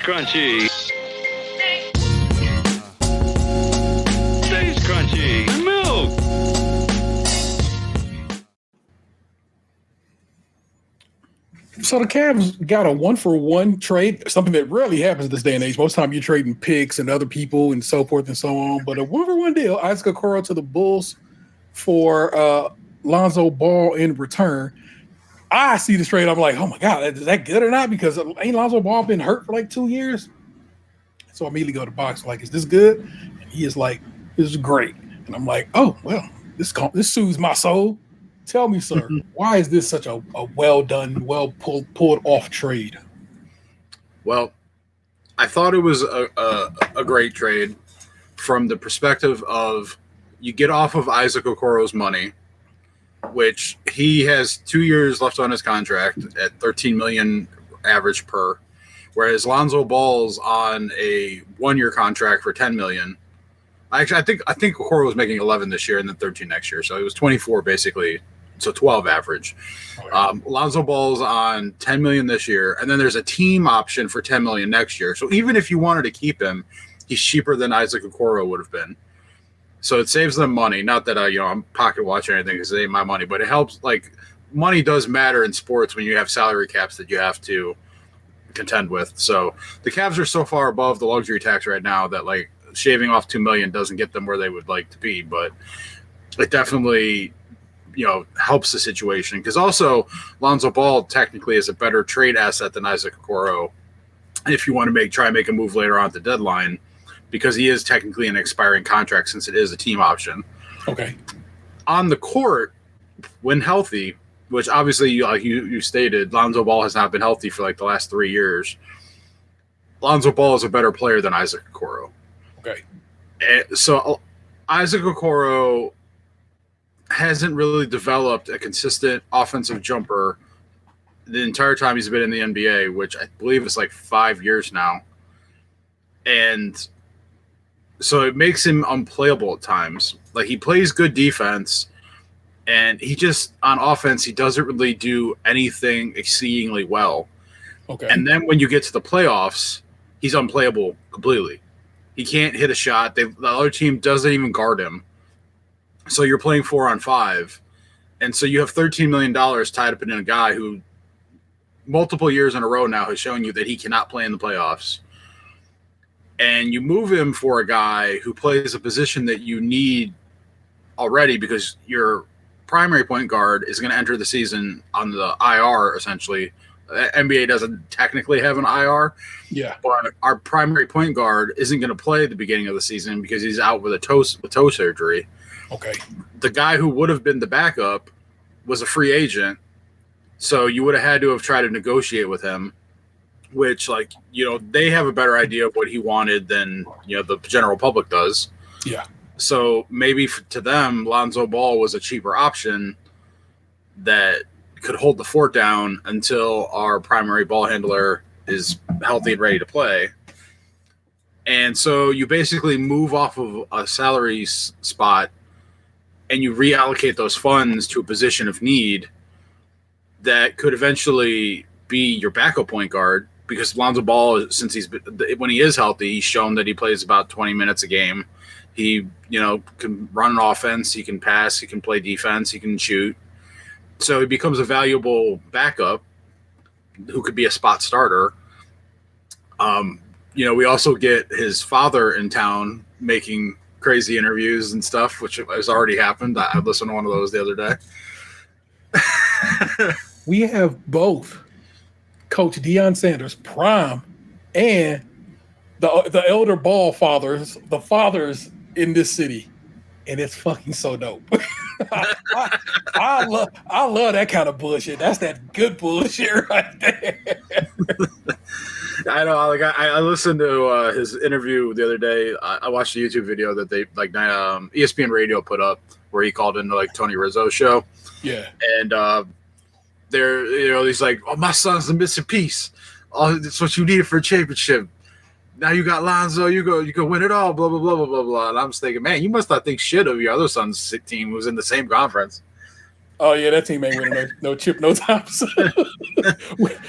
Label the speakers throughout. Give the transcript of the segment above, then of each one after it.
Speaker 1: Krunchy. Stays crunchy. Milk.
Speaker 2: So the Cavs got a 1-for-1 trade, something that rarely happens this day and age. Most of the time you're trading picks and other people and so forth and so on. But a 1-for-1 deal, Isaac Okoro to the Bulls for Lonzo Ball in return. I see this trade, I'm like, oh my God, is that good or not? Because ain't Lonzo Ball been hurt for like 2 years? So I immediately go to Box, like, is this good? And he is like, this is great. And I'm like, oh, well, this soothes my soul. Tell me, sir, why is this such a well done, well pulled off trade?
Speaker 3: Well, I thought it was a great trade from the perspective of you get off of Isaac Okoro's money, which he has 2 years left on his contract at $13 million average per, whereas Lonzo Ball's on a 1-year contract for $10 million. Actually, I think Okoro was making 11 this year and then 13 next year, so it was 24 basically. So 12 average. Lonzo Ball's on $10 million this year, and then there's a team option for $10 million next year. So even if you wanted to keep him, he's cheaper than Isaac Okoro would have been. So it saves them money. Not that I'm pocket watching anything because it ain't my money, but it helps. Like, money does matter in sports when you have salary caps that you have to contend with. So the Cavs are so far above the luxury tax right now that like shaving off $2 million doesn't get them where they would like to be, but it definitely helps the situation, because also Lonzo Ball technically is a better trade asset than Isaac Okoro if you want to try and make a move later on at the deadline, because he is technically an expiring contract since it is a team option.
Speaker 2: Okay.
Speaker 3: On the court, when healthy, which obviously like you stated, Lonzo Ball has not been healthy for like the last 3 years. Lonzo Ball is a better player than Isaac Okoro.
Speaker 2: Okay.
Speaker 3: So Isaac Okoro hasn't really developed a consistent offensive jumper the entire time he's been in the NBA, which I believe is like 5 years now. And so it makes him unplayable at times. Like, he plays good defense, and he just, on offense, he doesn't really do anything exceedingly well.
Speaker 2: Okay.
Speaker 3: And then when you get to the playoffs, he's unplayable completely. He can't hit a shot. The other team doesn't even guard him. So you're playing 4-on-5, and so you have $13 million tied up in a guy who multiple years in a row now has shown you that he cannot play in the playoffs. And you move him for a guy who plays a position that you need already, because your primary point guard is going to enter the season on the IR, essentially. The NBA doesn't technically have an IR.
Speaker 2: Yeah.
Speaker 3: But our primary point guard isn't going to play at the beginning of the season because he's out with toe surgery.
Speaker 2: Okay.
Speaker 3: The guy who would have been the backup was a free agent, so you would have had to have tried to negotiate with him, which, like, they have a better idea of what he wanted than, the general public does.
Speaker 2: Yeah.
Speaker 3: So maybe to them, Lonzo Ball was a cheaper option that could hold the fort down until our primary ball handler is healthy and ready to play. And so you basically move off of a salary spot and you reallocate those funds to a position of need that could eventually be your backup point guard, because Lonzo Ball, when he is healthy, he's shown that he plays about 20 minutes a game. He, can run an offense, he can pass, he can play defense, he can shoot. So he becomes a valuable backup who could be a spot starter. We also get his father in town making crazy interviews and stuff, which has already happened. I listened to one of those the other day.
Speaker 2: We have both Coach Deion Sanders, prime, and the elder Ball fathers, the fathers in this city, and it's fucking so dope. I love that kind of bullshit. That's that good bullshit right there.
Speaker 3: I know. Like, I listened to his interview the other day. I watched a YouTube video that they ESPN Radio put up where he called into like Tony Rizzo's show.
Speaker 2: Yeah,
Speaker 3: and he's like, "Oh, my son's the missing piece. Oh, that's what you needed for a championship. Now you got Lonzo. You go win it all. Blah blah blah blah blah blah." And I'm just thinking, man, you must not think shit of your other son's team who was in the same conference.
Speaker 2: Oh yeah, that team ain't winning no chip no time soon.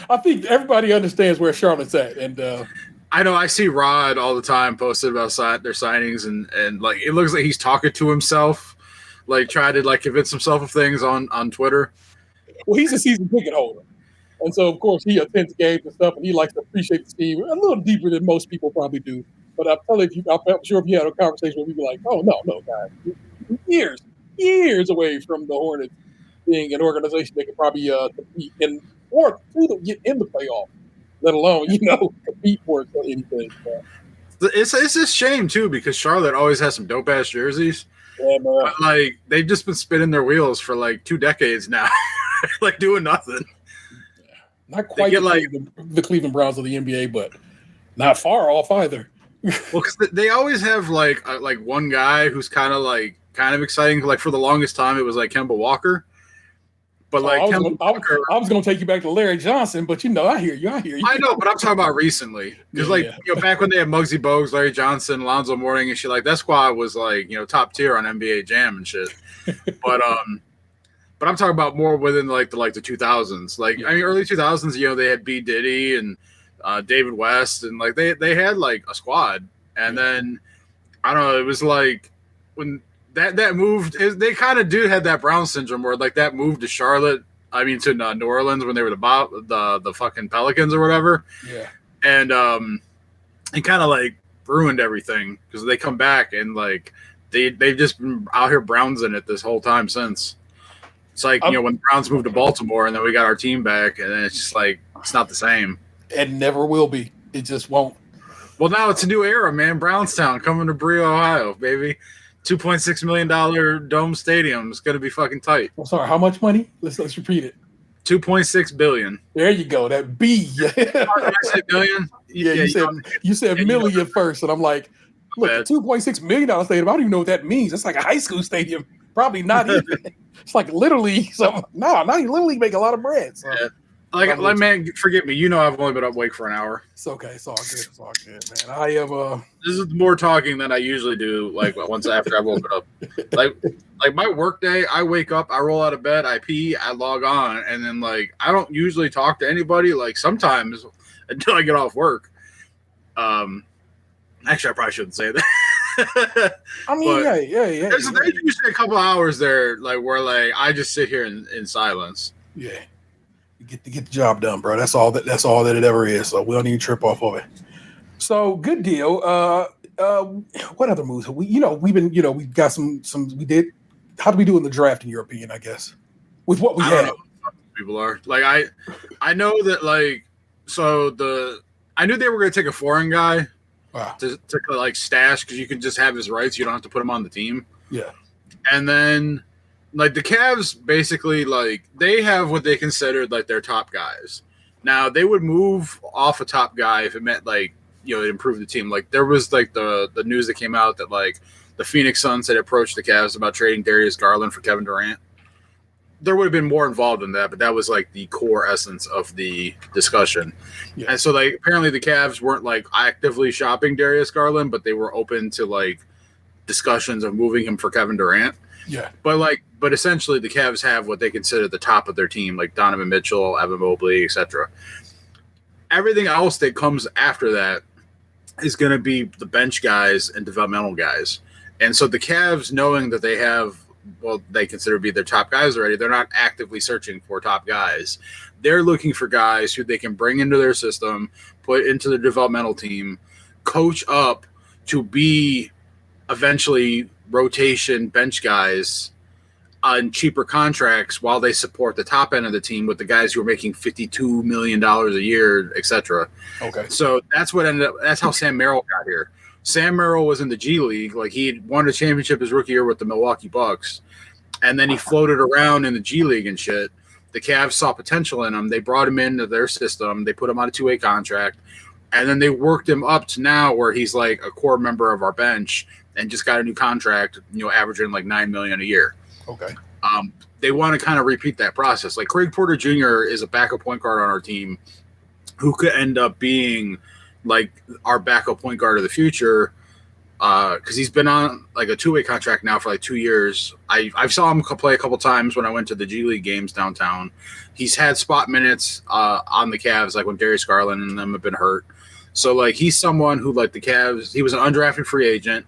Speaker 2: I think everybody understands where Charlotte's at, and
Speaker 3: I know I see Rod all the time posted about their signings, and like it looks like he's talking to himself, like trying to like convince himself of things on Twitter.
Speaker 2: Well, he's a season ticket holder. And so, of course, he attends games and stuff, and he likes to appreciate the team a little deeper than most people probably do. But I'm telling you, I'm sure if you had a conversation with people like, oh, no, guys, years away from the Hornets being an organization that could probably compete in or to get in the playoff, let alone, compete for anything.
Speaker 3: It's a shame, too, because Charlotte always has some dope-ass jerseys.
Speaker 2: And,
Speaker 3: but, like, they've just been spinning their wheels for, like, 2 decades now, like, doing nothing.
Speaker 2: Not quite the Cleveland Browns of the NBA, but not far off either.
Speaker 3: Well, because they always have like one guy who's kind of exciting. Like for the longest time, it was like Kemba Walker. But like
Speaker 2: I was going to take you back to Larry Johnson, but I hear you.
Speaker 3: I know, but I'm talking about recently because back when they had Muggsy Bogues, Larry Johnson, Lonzo Mourning, and shit, like that squad was like top tier on NBA Jam and shit. But I'm talking about more within the 2000s. Like I mean, early 2000s, they had B Diddy and David West, and like they had like a squad. And then I don't know, it was like when that moved, they kind of had that Brown syndrome where like that moved to Charlotte. I mean to New Orleans when they were the fucking Pelicans or whatever.
Speaker 2: Yeah, and
Speaker 3: it kind of like ruined everything because they come back and like they've just been out here Browns in it this whole time since. It's like, when the Browns moved to Baltimore and then we got our team back and then it's just like, it's not the same.
Speaker 2: It never will be. It just won't.
Speaker 3: Well, now it's a new era, man. Brownstown coming to Brio, Ohio, baby. $2.6 million dome stadium. It's going to be fucking tight.
Speaker 2: I'm sorry, how much money? Let's repeat it.
Speaker 3: $2.6 billion.
Speaker 2: There you go. That B.
Speaker 3: Did I say billion?
Speaker 2: Yeah, you said million first. And I'm like, look, $2.6 million stadium. I don't even know what that means. It's like a high school stadium. Probably not even. It's like literally not even literally make a lot of bread. So.
Speaker 3: Yeah. Like man, forgive me. I've only been awake for an hour.
Speaker 2: It's okay. It's all good, man. I am.
Speaker 3: This is more talking than I usually do. Like once after I've woken up, like my work day, I wake up, I roll out of bed, I pee, I log on, and then like I don't usually talk to anybody. Like sometimes until I get off work. Actually, I probably shouldn't say that.
Speaker 2: I mean, yeah.
Speaker 3: There's usually a couple hours there, like where like I just sit here in silence.
Speaker 2: Yeah, you get the job done, bro. That's all that it ever is. So we don't even trip off of it. So good deal. What other moves? We got some. We did. How do we do in the draft, in your opinion? I guess with what we had.
Speaker 3: I don't know what people are like. I know that like I knew they were going to take a foreign guy.
Speaker 2: Wow.
Speaker 3: To like stash because you can just have his rights. You don't have to put him on the team.
Speaker 2: Yeah.
Speaker 3: And then like the Cavs basically like they have what they considered like their top guys. Now they would move off a top guy if it meant like it improved the team. Like there was like the news that came out that like the Phoenix Suns had approached the Cavs about trading Darius Garland for Kevin Durant. There would have been more involved in that, but that was like the core essence of the discussion. Yeah. And so like apparently the Cavs weren't like actively shopping Darius Garland, but they were open to like discussions of moving him for Kevin Durant.
Speaker 2: Yeah.
Speaker 3: But essentially the Cavs have what they consider the top of their team, like Donovan Mitchell, Evan Mobley, etc. Everything else that comes after that is going to be the bench guys and developmental guys. And so the Cavs, knowing that they have they consider to be their top guys already, they're not actively searching for top guys. They're looking for guys who they can bring into their system, put into the developmental team, coach up to be eventually rotation bench guys on cheaper contracts while they support the top end of the team with the guys who are making $52 million a year, etc.
Speaker 2: Okay.
Speaker 3: So that's how Sam Merrill got here. Sam Merrill was in the G League. Like he had won a championship his rookie year with the Milwaukee Bucks. And then he floated around in the G League and shit. The Cavs saw potential in him. They brought him into their system. They put him on a 2-way contract. And then they worked him up to now where he's like a core member of our bench and just got a new contract, averaging like $9 million a year.
Speaker 2: Okay.
Speaker 3: They want to kind of repeat that process. Like Craig Porter Jr. is a backup point guard on our team who could end up being like our backup point guard of the future because he's been on like a 2-way contract now for like 2 years. I saw him play a couple times when I went to the G League games downtown. He's had spot minutes on the Cavs, like when Darius Garland and them have been hurt. So like he's someone who like the Cavs. He was an undrafted free agent.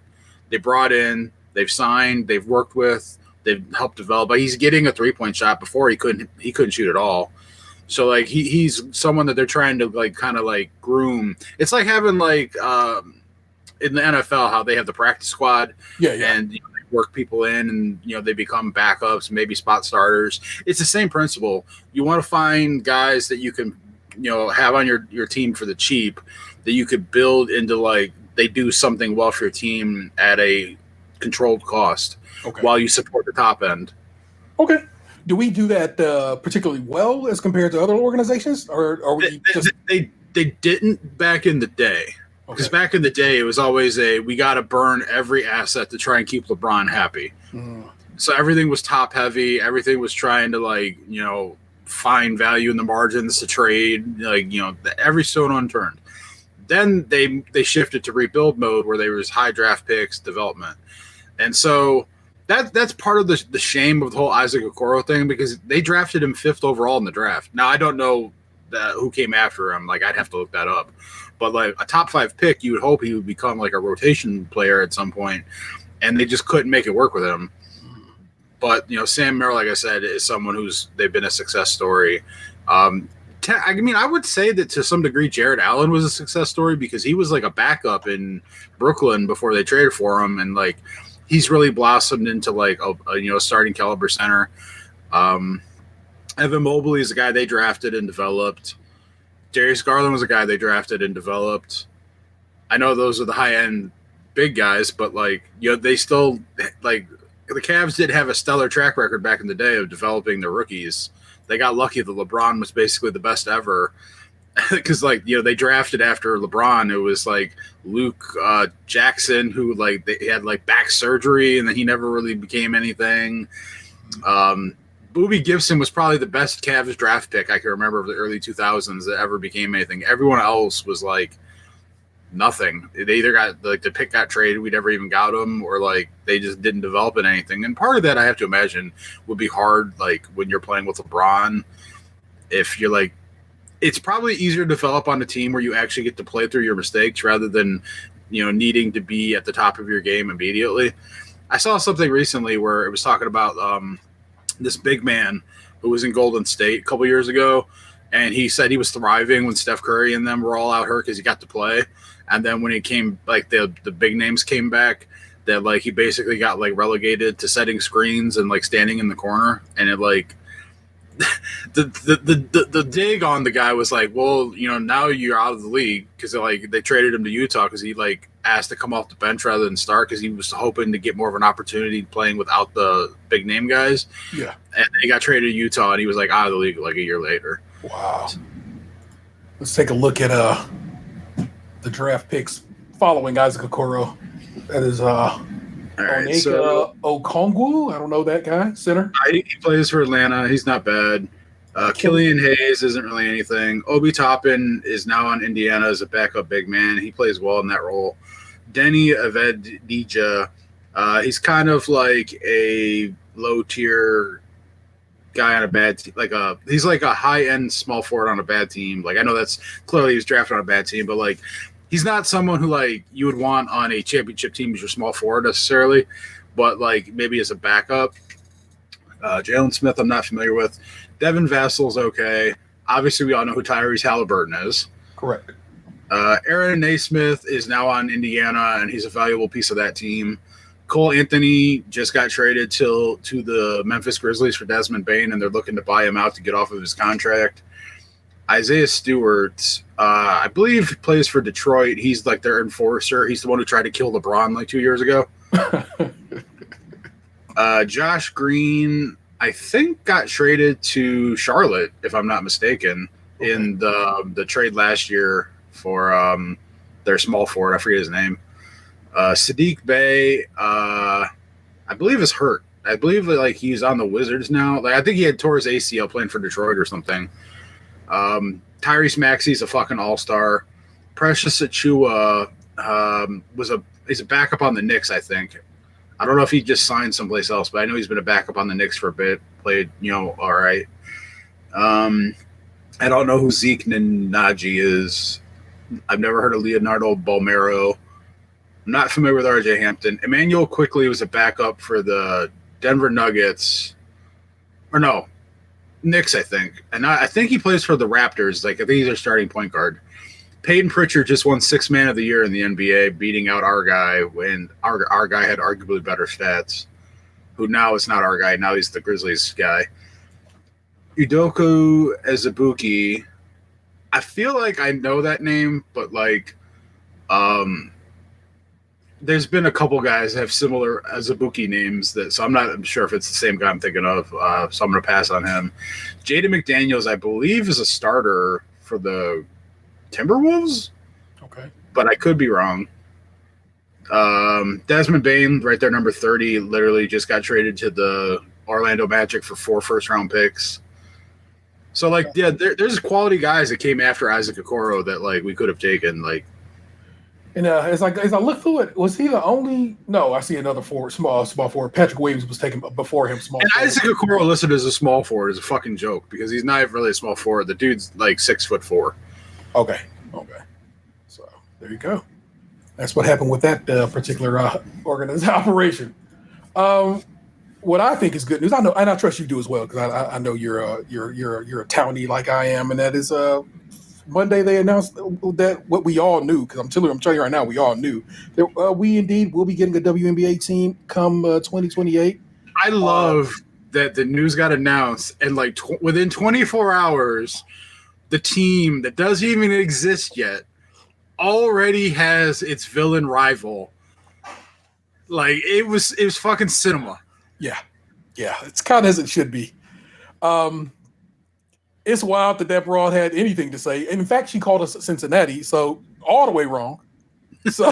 Speaker 3: They brought in. They've signed. They've worked with. They've helped develop. But he's getting a 3-point shot. Before he couldn't shoot at all. So like he's someone that they're trying to like kind of like groom. It's like having like in the NFL how they have the practice squad.
Speaker 2: Yeah.
Speaker 3: And they work people in, and they become backups, maybe spot starters. It's the same principle. You want to find guys that you can have on your team for the cheap, that you could build into like they do something well for your team at a controlled cost, while you support the top end.
Speaker 2: Okay. Do we do that particularly well as compared to other organizations, or are we
Speaker 3: they didn't back in the day? Because back in the day, it was always we got to burn every asset to try and keep LeBron happy. So everything was top heavy. Everything was trying to find value in the margins to trade, every stone unturned. Then they shifted to rebuild mode, where there was high draft picks, development. And so that's part of the shame of the whole Isaac Okoro thing, because they drafted him 5th overall in the draft. Now, I don't know who came after him. Like, I'd have to look that up. But like a top 5 pick, you would hope he would become like a rotation player at some point, and they just couldn't make it work with him. But Sam Merrill, like I said, is someone they've been a success story. I mean, I would say that to some degree, Jared Allen was a success story, because he was like a backup in Brooklyn before they traded for him, and like he's really blossomed into like a starting caliber center. Evan Mobley is a guy they drafted and developed. Darius Garland was a guy they drafted and developed. I know those are the high-end big guys, but they still the Cavs did have a stellar track record back in the day of developing their rookies. They got lucky that LeBron was basically the best ever, because they drafted after LeBron. It was like Luke Jackson, who they had back surgery, and then he never really became anything. Boobie Gibson was probably the best Cavs draft pick I can remember of the early 2000s that ever became anything. Everyone else was nothing. They either got the pick got traded, we never even got them, or they just didn't develop in anything. And part of that, I have to imagine, would be hard when you're playing with LeBron. If you're it's probably easier to develop on a team where you actually get to play through your mistakes rather than needing to be at the top of your game immediately. I saw something recently where it was talking about this big man who was in Golden State a couple years ago, and he said he was thriving when Steph Curry and them were all out hurt because he got to play. And then when he came, the big names came back, that he basically got relegated to setting screens and standing in the corner. And it the dig on the guy was well, now you're out of the league, because they traded him to Utah because he asked to come off the bench rather than start, because he was hoping to get more of an opportunity playing without the big name guys.
Speaker 2: Yeah.
Speaker 3: And he got traded to Utah, and he was out of the league a year later.
Speaker 2: Wow. Let's take a look at the draft picks following Isaac Okoro. That is Onyeka Okongwu. I don't know that guy. Center.
Speaker 3: He plays for Atlanta. He's not bad. Killian Hayes isn't really anything. Obi Toppin is now on Indiana as a backup big man. He plays well in that role. Denny Avdija, he's kind of a low-tier guy on a bad team. He's a high-end small forward on a bad team. I know that's clearly he was drafted on a bad team, but he's not someone who you would want on a championship team as your small forward necessarily, but maybe as a backup. Jalen Smith, I'm not familiar with. Devin Vassal's okay. Obviously, we all know who Tyrese Halliburton is.
Speaker 2: Correct.
Speaker 3: Aaron Naismith is now on Indiana, and he's a valuable piece of that team. Cole Anthony just got traded to the Memphis Grizzlies for Desmond Bane, and they're looking to buy him out to get off of his contract. Isaiah Stewart, I believe, plays for Detroit. He's their enforcer. He's the one who tried to kill LeBron 2 years ago. Josh Green, I think, got traded to Charlotte, if I'm not mistaken, in the trade last year for their small forward. I forget his name. Sadiq Bey, I believe, is hurt. I believe he's on the Wizards now. I think he had tore his ACL playing for Detroit or something. Tyrese Maxey's a fucking all-star. Precious Achua he's a backup on the Knicks, I think. I don't know if he just signed someplace else, but I know he's been a backup on the Knicks for a bit. Played, all right. I don't know who Zeke Nnaji is. I've never heard of Leonardo Balmero. I'm not familiar with RJ Hampton. Emmanuel Quickly was a backup for the Denver Nuggets. Or no, Knicks, I think. And I think he plays for the Raptors. Like, I think he's their starting point guard. Peyton Pritchard just won Sixth Man of the Year in the NBA, beating out our guy when our guy had arguably better stats. Who now is not our guy. Now he's the Grizzlies guy. Udoka Azubuike. I feel like I know that name, but like, there's been a couple guys that have similar Azubuike names so I'm sure if it's the same guy I'm thinking of. So I'm going to pass on him. Jaden McDaniels, I believe, is a starter for the Timberwolves.
Speaker 2: Okay,
Speaker 3: but I could be wrong. Desmond Bane, right there, number 30, literally just got traded to the Orlando Magic for 4 first-round picks. So, like, yeah, there's quality guys that came after Isaac Okoro that, like, we could have taken, like.
Speaker 2: and it's like as I look through it, was he the only? No, I see another forward, small forward. Patrick Williams was taken before him. Small.
Speaker 3: And
Speaker 2: forward.
Speaker 3: Isaac Okoro listed as a small forward is a fucking joke because he's not really a small forward. The dude's like 6'4".
Speaker 2: Okay. So there you go. That's what happened with that particular operation. What I think is good news, I know, and I trust you do as well, because I know you're a townie like I am, and that is Monday they announced that what we all knew, because I'm telling you right now, we all knew that we indeed will be getting a WNBA team come 2028.
Speaker 3: I love that the news got announced, and like within 24 hours, the team that doesn't even exist yet already has its villain rival. Like it was fucking cinema.
Speaker 2: Yeah, it's kind of as it should be. It's wild that broad had anything to say. And in fact, she called us Cincinnati, so all the way wrong. So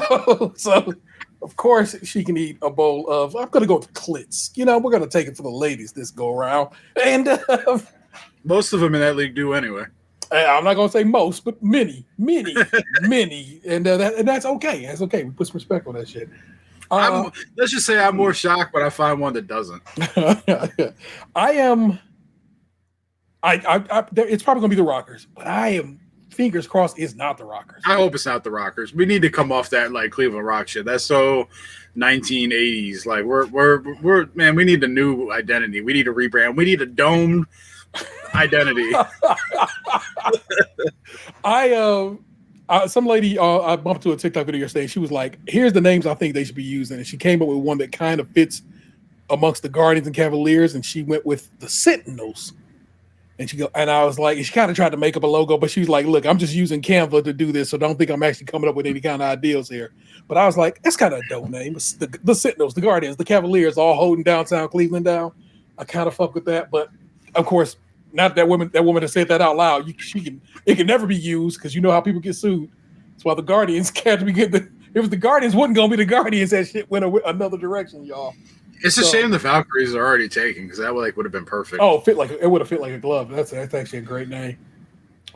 Speaker 2: of course she can eat a bowl of. I'm going to go with clits. We're going to take it for the ladies this go around. And
Speaker 3: most of them in that league do anyway.
Speaker 2: I'm not going to say most, but many, many. And that's okay. That's okay. We put some respect on that shit.
Speaker 3: Let's just say I'm more shocked, but I find one that doesn't.
Speaker 2: I am. It's probably going to be the Rockers, but I am fingers crossed it's not the Rockers.
Speaker 3: I hope it's not the Rockers. We need to come off that like Cleveland Rock shit. That's so 1980s. Like we're man. We need a new identity. We need a rebrand. We need a domed identity.
Speaker 2: Some lady I bumped to a TikTok video yesterday. She was like, "Here's the names I think they should be using," and she came up with one that kind of fits amongst the Guardians and Cavaliers, and she went with the Sentinels. And I was like, she kind of tried to make up a logo, but she was like, "Look, I'm just using Canva to do this, so don't think I'm actually coming up with any kind of ideas here." But I was like, that's kind of a dope name. It's the Sentinels, the Guardians, the Cavaliers, all holding downtown Cleveland down. I kind of fuck with that, but of course, not that woman has said that out loud. It can never be used because you know how people get sued. That's why the Guardians can't be getting. If the Guardians wasn't gonna be the Guardians, that shit went another direction, y'all.
Speaker 3: It's a shame the Valkyries are already taken because that would have been perfect.
Speaker 2: Oh, it would have fit like a glove. That's actually a great name.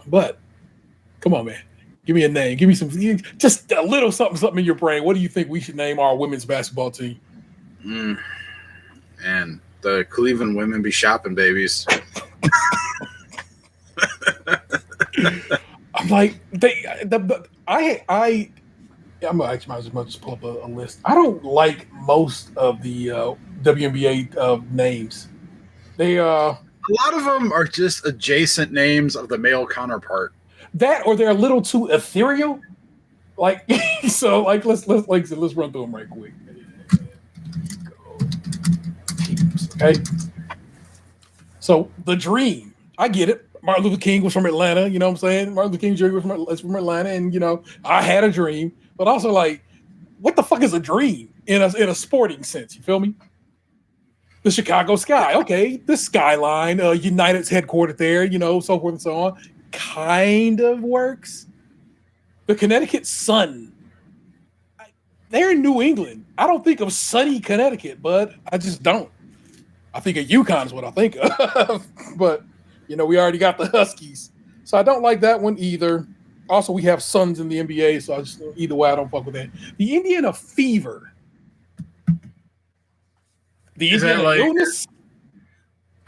Speaker 2: But come on, man, give me a name. Give me just a little something in your brain. What do you think we should name our women's basketball team?
Speaker 3: And the Cleveland women be shopping babies. I'm like
Speaker 2: I'm gonna actually might just pull up a list. I don't like most of the WNBA names. They
Speaker 3: a lot of them are just adjacent names of the male counterpart.
Speaker 2: That or they're a little too ethereal. Like so, like let's run through them right quick. Okay. So the Dream, I get it. Martin Luther King was from Atlanta, you know what I'm saying? Martin Luther King Jr. was from Atlanta, and I had a dream, but also like, what the fuck is a dream in a sporting sense? You feel me? The Chicago Sky, okay, the Skyline, United's headquartered there, so forth and so on, kind of works. The Connecticut Sun, they're in New England. I don't think of sunny Connecticut, but I just don't. I think of UConn is what I think of, but. We already got the Huskies. So I don't like that one either. Also, we have Suns in the NBA, so either way, I don't fuck with that. The Indiana Fever. The Indiana Illness.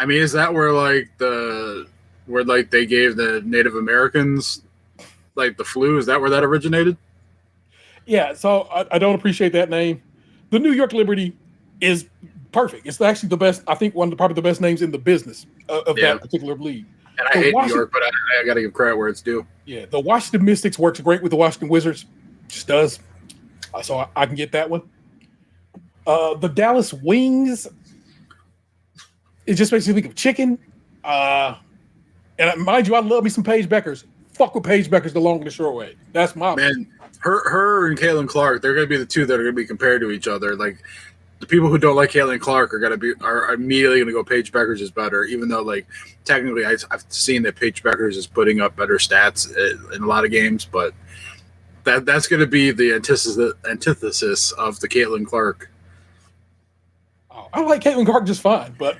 Speaker 3: I mean, is that where they gave the Native Americans Like the flu, is that where that originated?
Speaker 2: Yeah, so I don't appreciate that name. The New York Liberty is perfect. It's actually the best. I think probably the best names in the business of
Speaker 3: Yeah.
Speaker 2: that particular league.
Speaker 3: And I hate New York, but I got to give credit where it's due.
Speaker 2: Yeah, the Washington Mystics works great with the Washington Wizards. Just does. So I can get that one. The Dallas Wings. It just makes me think of chicken. And mind you, I love me some Paige Beckers. Fuck with Paige Beckers the long and the short way. That's my
Speaker 3: man. Her and Caitlin Clark, they're going to be the two that are going to be compared to each other. Like the people who don't like Caitlin Clark are immediately going to go Paige Beckers is better, even though like technically I've seen that Paige Beckers is putting up better stats in a lot of games, but that's going to be the antithesis of the Caitlin Clark.
Speaker 2: I like Caitlin Clark just fine, but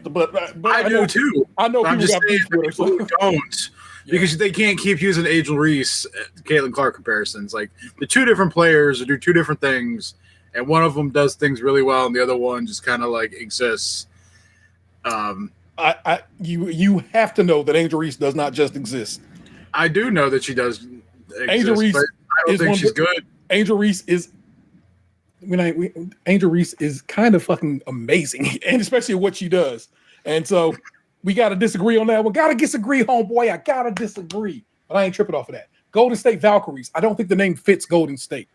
Speaker 3: I do too.
Speaker 2: I know
Speaker 3: I'm
Speaker 2: people
Speaker 3: just saying
Speaker 2: with her,
Speaker 3: people who don't, because they can't keep using Angel Reese, Caitlin Clark comparisons. Like the two different players do two different things, and one of them does things really well, and the other one just kind of like exists.
Speaker 2: You have to know that Angel Reese does not just exist.
Speaker 3: I do know that she does exist,
Speaker 2: Angel Reese
Speaker 3: but I don't think she's good.
Speaker 2: Angel Reese is. Angel Reese is kind of fucking amazing, and especially what she does. And so we got to disagree on that one. Got to disagree, homeboy. I got to disagree. But I ain't tripping off of that. Golden State Valkyries. I don't think the name fits Golden State.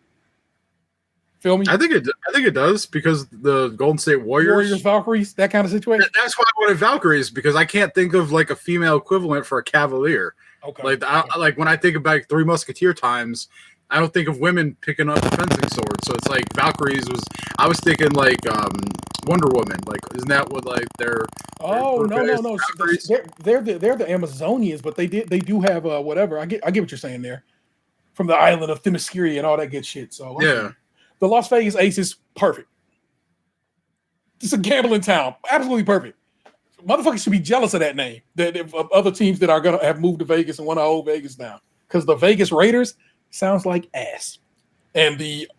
Speaker 2: Feel me?
Speaker 3: I think it does because the Golden State Warriors
Speaker 2: Valkyries, that kind of situation.
Speaker 3: That's why I wanted Valkyries, because I can't think of like a female equivalent for a Cavalier. Okay. Like when I think about Three Musketeer times, I don't think of women picking up fencing swords. So it's like Valkyries I was thinking like Wonder Woman. Like, isn't that what like they're?
Speaker 2: Oh, no. They're the Amazonians, but they do have whatever. I get what you're saying there. From the island of Themyscira and all that good shit. So
Speaker 3: yeah.
Speaker 2: The Las Vegas Aces, perfect. It's a gambling town. Absolutely perfect. Motherfuckers should be jealous of that name. Of other teams that are gonna have moved to Vegas and want to hold Vegas now. Because the Vegas Raiders sounds like ass. And the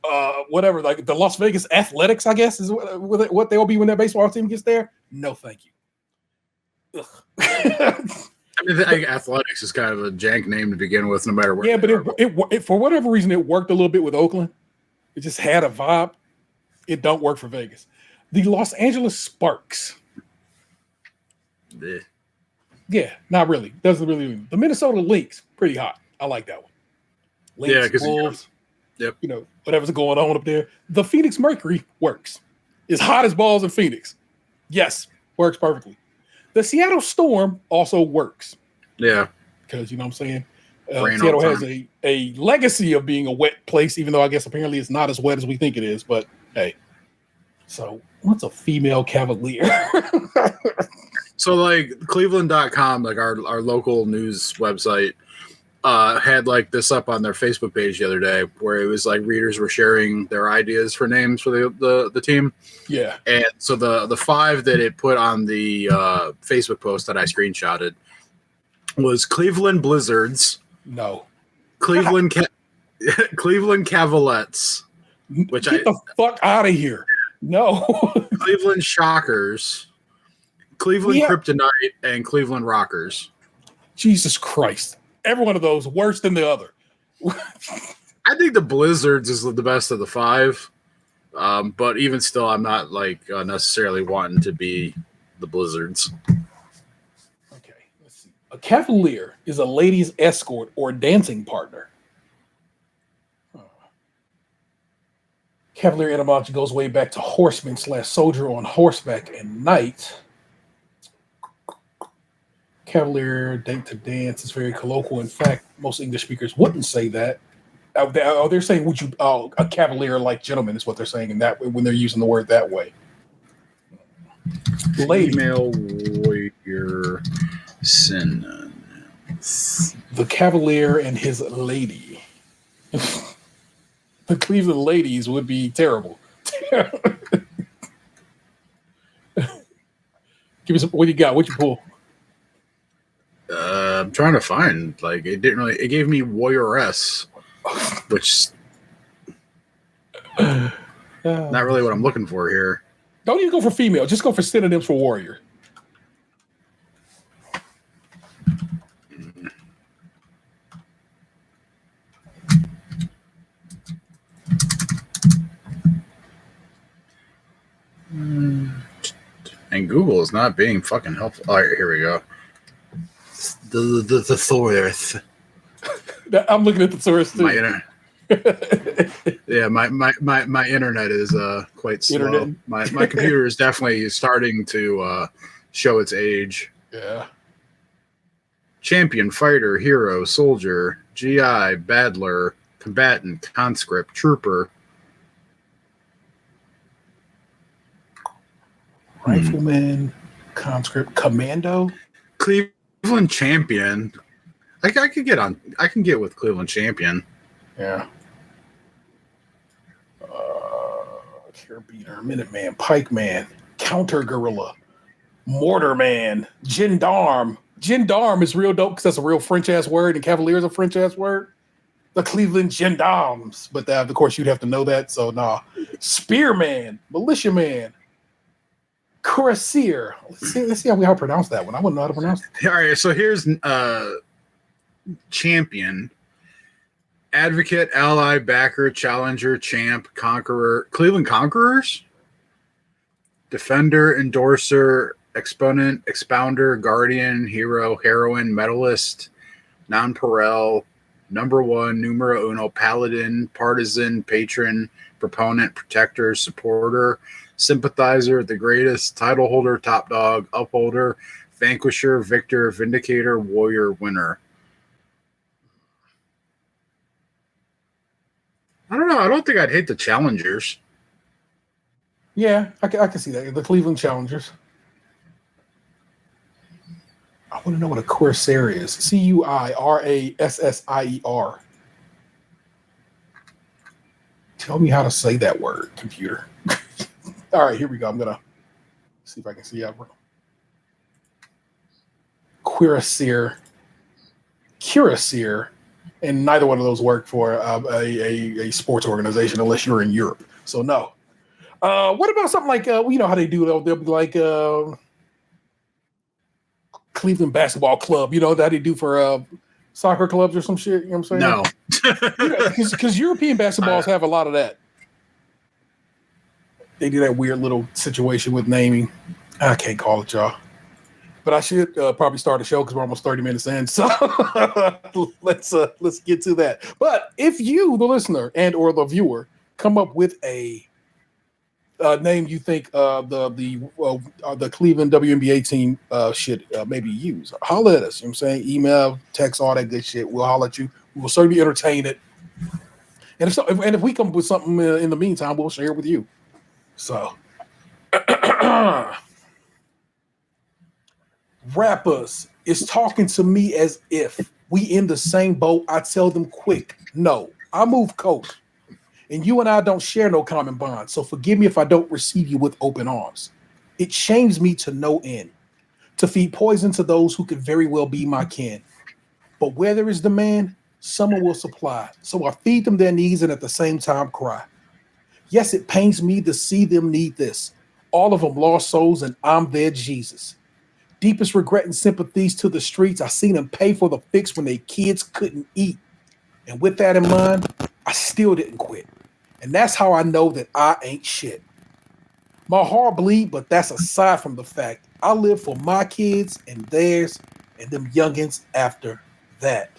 Speaker 2: whatever, like the Las Vegas Athletics, I guess, is what they'll be when their baseball team gets there. No, thank you.
Speaker 3: I mean, I think Athletics is kind of a jank name to begin with, no matter where.
Speaker 2: Yeah, but it for whatever reason it worked a little bit with Oakland. It just had a vibe. It don't work for Vegas. The Los Angeles Sparks. Yeah, not really. Doesn't really. The Minnesota Lynx, pretty hot. I like that one. Lynx,
Speaker 3: because
Speaker 2: Wolves. Yep. You know, whatever's going on up there. The Phoenix Mercury works. It's hot as balls in Phoenix. Yes, works perfectly. The Seattle Storm also works.
Speaker 3: Yeah.
Speaker 2: Because, you know what I'm saying? Seattle has a legacy of being a wet place, even though I guess apparently it's not as wet as we think it is. But, hey. So, what's a female Cavalier?
Speaker 3: So, like, Cleveland.com, like our local news website, had like this up on their Facebook page the other day where it was like readers were sharing their ideas for names for the team.
Speaker 2: Yeah.
Speaker 3: And so the five that it put on the Facebook post that I screenshotted was Cleveland Blizzards.
Speaker 2: No.
Speaker 3: Cleveland Cavalettes.
Speaker 2: Get the fuck out of here. No.
Speaker 3: Cleveland Shockers. Cleveland Kryptonite and Cleveland Rockers.
Speaker 2: Jesus Christ. Every one of those worse than the other.
Speaker 3: I think the Blizzards is the best of the five. But even still, I'm not like necessarily wanting to be the Blizzards.
Speaker 2: Okay, let's see. A Cavalier is a lady's escort or dancing partner. Cavalier etymology goes way back to horseman/soldier on horseback and knight. Cavalier, date to dance is very colloquial. In fact, most English speakers wouldn't say that. They're saying, "Would you a cavalier like gentleman?" Is what they're saying, and that when they're using the word that way. Lady.
Speaker 3: Female warrior synonyms.
Speaker 2: The Cavalier and his lady. The Cleveland ladies would be terrible. Give me some. What do you got? What you pull?
Speaker 3: I'm trying to find, like, it didn't really, it gave me warrioress, which not really what I'm looking for here.
Speaker 2: Don't even go for female, just go for synonyms for warrior.
Speaker 3: And Google is not being fucking helpful. All right, here we go. The thesaurus.
Speaker 2: I'm looking at the source too.
Speaker 3: My internet is quite slow.
Speaker 2: Internet.
Speaker 3: My computer is definitely starting to show its age.
Speaker 2: Yeah.
Speaker 3: Champion, fighter, hero, soldier, GI, battler, combatant, conscript, trooper,
Speaker 2: rifleman, conscript, commando,
Speaker 3: Cleveland champion. I can get with Cleveland champion.
Speaker 2: Yeah. Carabiner, Minuteman, Pikeman, Counter Guerrilla, Mortarman, Gendarme. Gendarme is real dope because that's a real French ass word, and Cavalier is a French ass word. The Cleveland Gendarmes, but of course you'd have to know that. So nah. Spearman, Militiaman, Cuirassier. Let's see how we pronounce that one. I wouldn't know how to pronounce it.
Speaker 3: All right, so here's champion, advocate, ally, backer, challenger, champ, conqueror, Cleveland Conquerors, defender, endorser, exponent, expounder, guardian, hero, heroine, medalist, nonpareil, number one, numero uno, paladin, partisan, patron, proponent, protector, supporter, sympathizer, the greatest, title holder, top dog, upholder, vanquisher, victor, vindicator, warrior, winner. I don't know. I don't think I'd hate the challengers.
Speaker 2: Yeah, I can see that. The Cleveland Challengers. I want to know what a Cuirassier is. Cuirassier. Tell me how to say that word, computer. All right, here we go. I'm going to see if I can see that. Cuirassier. And neither one of those work for a sports organization unless you're in Europe. So no. What about something like, you know how they do, they'll be like Cleveland Basketball Club, you know, that they do for soccer clubs or some shit, you know what I'm saying?
Speaker 3: No.
Speaker 2: Because European basketballs have a lot of that. They do that weird little situation with naming. I can't call it, y'all. But I should probably start a show because we're almost 30 minutes in. So let's get to that. But if you, the listener and or the viewer, come up with a name you think the Cleveland WNBA team should maybe use, holler at us. You know what I'm saying? Email, text, all that good shit. We'll holler at you. We will certainly entertain it. And if we come up with something in the meantime, we'll share it with you. So. Rappers is talking to me as if we in the same boat. I tell them quick, no, I move coke. And you and I don't share no common bond. So forgive me if I don't receive you with open arms. It shames me to no end to feed poison to those who could very well be my kin. But where there is demand, someone will supply. So I feed them their needs and at the same time cry. Yes, it pains me to see them need this. All of them lost souls and I'm their Jesus. Deepest regret and sympathies to the streets. I seen them pay for the fix when their kids couldn't eat. And with that in mind, I still didn't quit. And that's how I know that I ain't shit. My heart bleed, but that's aside from the fact I live for my kids and theirs and them youngins after that.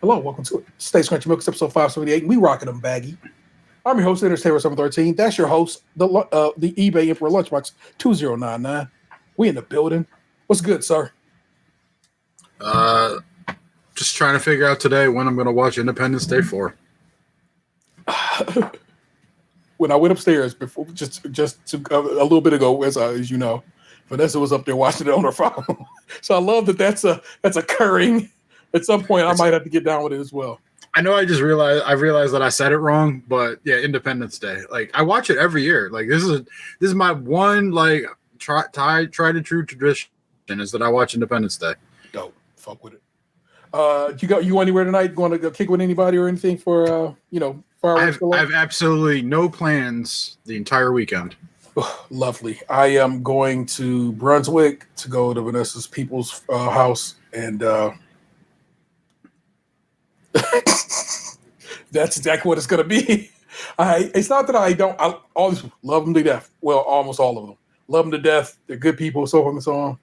Speaker 2: Hello, welcome to State's Crunchy Milk, episode 578. We rocking them baggy. I'm your host, Entertainer 713. That's your host, the eBay Emperor Lunchbox 2099. We in the building. What's good, sir?
Speaker 3: Just trying to figure out today when I'm going to watch Independence Day 4.
Speaker 2: When I went upstairs before, just a little bit ago, as you know, Vanessa was up there watching it on her phone. So I love that's occurring. At some point, I might have to get down with it as well.
Speaker 3: I know. I realized that I said it wrong, but yeah, Independence Day. Like I watch it every year. Like this is my one like tried and true tradition is that I watch Independence Day.
Speaker 2: Dope. Fuck with it. You go anywhere tonight? Going to go kick with anybody or anything for fireworks?
Speaker 3: I have absolutely no plans the entire weekend.
Speaker 2: Lovely. I am going to Brunswick to go to Vanessa's people's house, and that's exactly what it's going to be. It's not that I always love them to death. Well, almost all of them. Love them to death. They're good people, so forth and so on.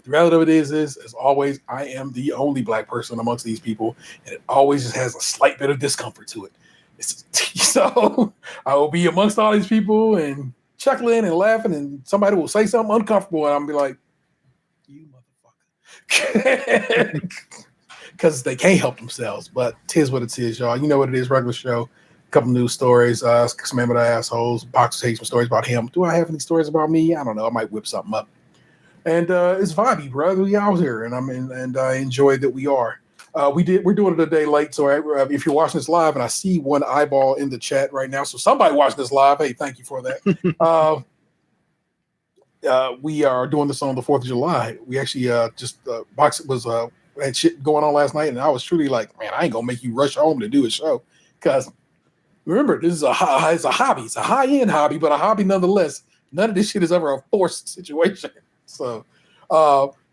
Speaker 2: The reality of it is, as always, I am the only black person amongst these people, and it always just has a slight bit of discomfort to it. So I will be amongst all these people and chuckling and laughing, and somebody will say something uncomfortable, and I'll be like, "You motherfucker," because they can't help themselves. But tis what it is, y'all. You know what it is. Regular show. A couple news stories. Some of the assholes. Box takes some stories about him. Do I have any stories about me? I don't know. I might whip something up. And it's vibey, brother. We out here, and I enjoy that we are. We're doing it a day late, so if you're watching this live, and I see one eyeball in the chat right now, so somebody watching this live, hey, thank you for that. We are doing this on the 4th of July. We actually Box was had shit going on last night, and I was truly like, man, I ain't gonna make you rush home to do a show, because remember, this is it's a hobby, it's a high-end hobby, but a hobby nonetheless. None of this shit is ever a forced situation. So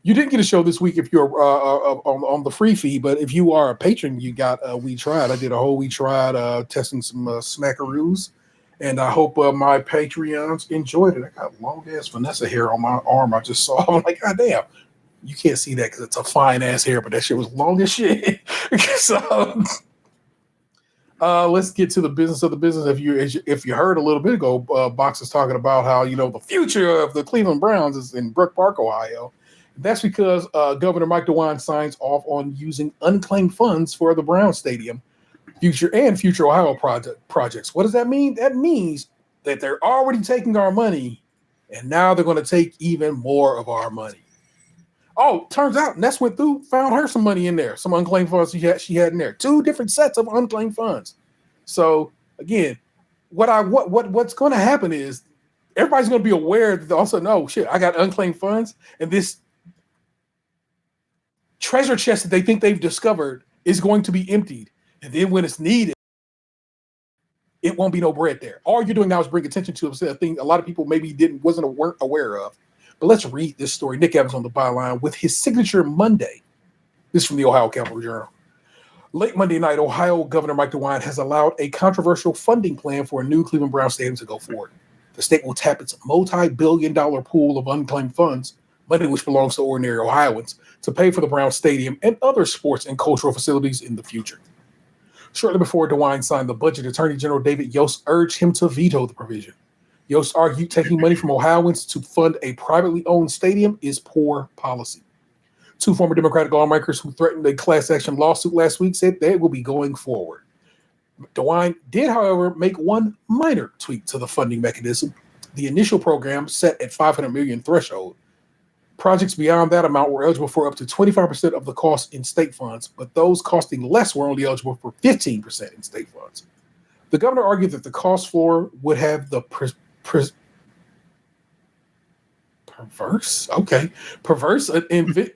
Speaker 2: you didn't get a show this week if you're on the free feed, but if you are a patron, you got We Tried. I did a whole We Tried testing some smackaroos, and I hope my Patreons enjoyed it. I got long-ass Vanessa hair on my arm. I just saw. I'm like, God damn. You can't see that because it's a fine-ass hair, but that shit was long as shit. So let's get to the business of the business. If you heard a little bit ago, Box is talking about how the future of the Cleveland Browns is in Brook Park, Ohio. That's because Governor Mike DeWine signs off on using unclaimed funds for the Browns Stadium, future Ohio projects. What does that mean? That means that they're already taking our money, and now they're going to take even more of our money. Oh, turns out Ness went through, found her some money in there, some unclaimed funds she had in there. 2 different sets of unclaimed funds. So again, what's going to happen is everybody's going to be aware that also, no shit, I got unclaimed funds, and this treasure chest that they think they've discovered is going to be emptied, and then when it's needed, it won't be no bread there. All you're doing now is bring attention to a thing a lot of people maybe wasn't aware of. But let's read this story. Nick Evans on the byline with his signature Monday. This is from the Ohio Capital Journal. Late Monday night, Ohio Governor Mike DeWine has allowed a controversial funding plan for a new Cleveland Browns stadium to go forward. The state will tap its multi-billion-dollar pool of unclaimed funds, money which belongs to ordinary Ohioans, to pay for the Browns stadium and other sports and cultural facilities in the future. Shortly before DeWine signed the budget, Attorney General David Yost urged him to veto the provision. Yost argued taking money from Ohioans to fund a privately owned stadium is poor policy. 2 former Democratic lawmakers who threatened a class action lawsuit last week said they will be going forward. DeWine did, however, make one minor tweak to the funding mechanism. The initial program set at $500 million threshold. Projects beyond that amount were eligible for up to 25% of the cost in state funds, but those costing less were only eligible for 15% in state funds. The governor argued that the cost floor would have the perverse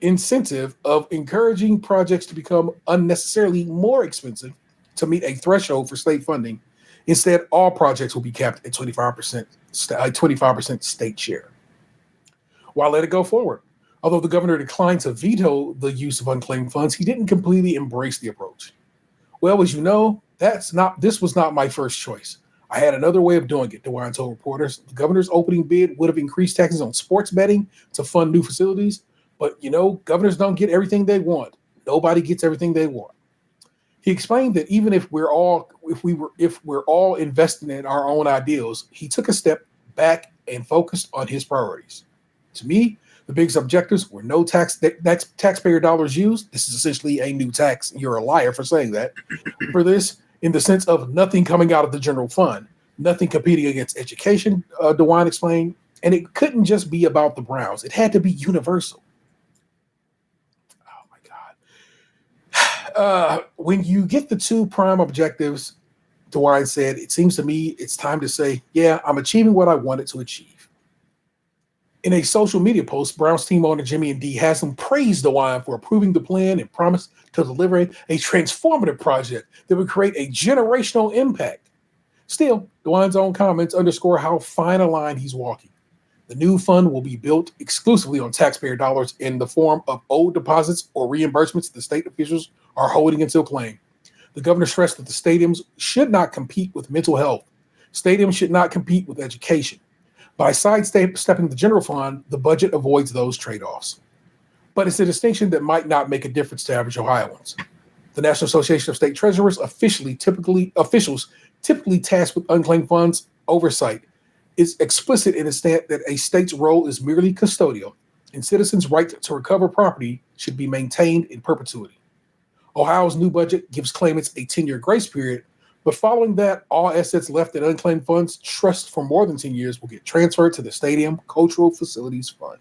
Speaker 2: incentive of encouraging projects to become unnecessarily more expensive to meet a threshold for state funding. Instead, all projects will be capped at 25% state share. Why let it go forward? Although the governor declined to veto the use of unclaimed funds, he didn't completely embrace the approach. Well, as you know, this was not my first choice. I had another way of doing it, DeWine told reporters. The governor's opening bid would have increased taxes on sports betting to fund new facilities, but governors don't get everything they want. Nobody gets everything they want. He explained that even if we're all investing in our own ideals, he took a step back and focused on his priorities. To me, the biggest objectives were no taxpayer dollars used. This is essentially a new tax. You're a liar for saying that. For this, in the sense of nothing coming out of the general fund, nothing competing against education, DeWine explained, and it couldn't just be about the Browns. It had to be universal. Oh, my God. When you get the 2 prime objectives, DeWine said, it seems to me it's time to say, yeah, I'm achieving what I wanted to achieve. In a social media post, Browns team owner Jimmy and D Haslam praised DeWine for approving the plan and promised to deliver a transformative project that would create a generational impact. Still, DeWine's own comments underscore how fine a line he's walking. The new fund will be built exclusively on taxpayer dollars in the form of owed deposits or reimbursements the state officials are holding until claim. The governor stressed that the stadiums should not compete with mental health. Stadiums should not compete with education. By sidestepping the general fund, the budget avoids those trade-offs. But it's a distinction that might not make a difference to average Ohioans. The National Association of State Treasurers officials typically tasked with unclaimed funds oversight is explicit in its stance that a state's role is merely custodial, and citizens' right to recover property should be maintained in perpetuity. Ohio's new budget gives claimants a 10-year grace period, but following that, all assets left in unclaimed funds trust for more than 10 years will get transferred to the Stadium Cultural Facilities Fund.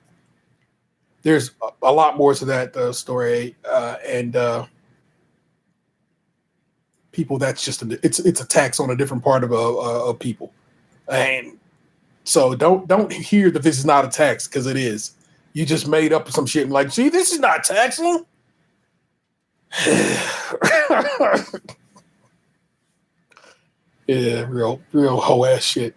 Speaker 2: There's a lot more to that story, and people. That's just it's a tax on a different part of people, and so don't hear that this is not a tax because it is. You just made up some shit and like, see, this is not taxing. Yeah, real hoe ass shit.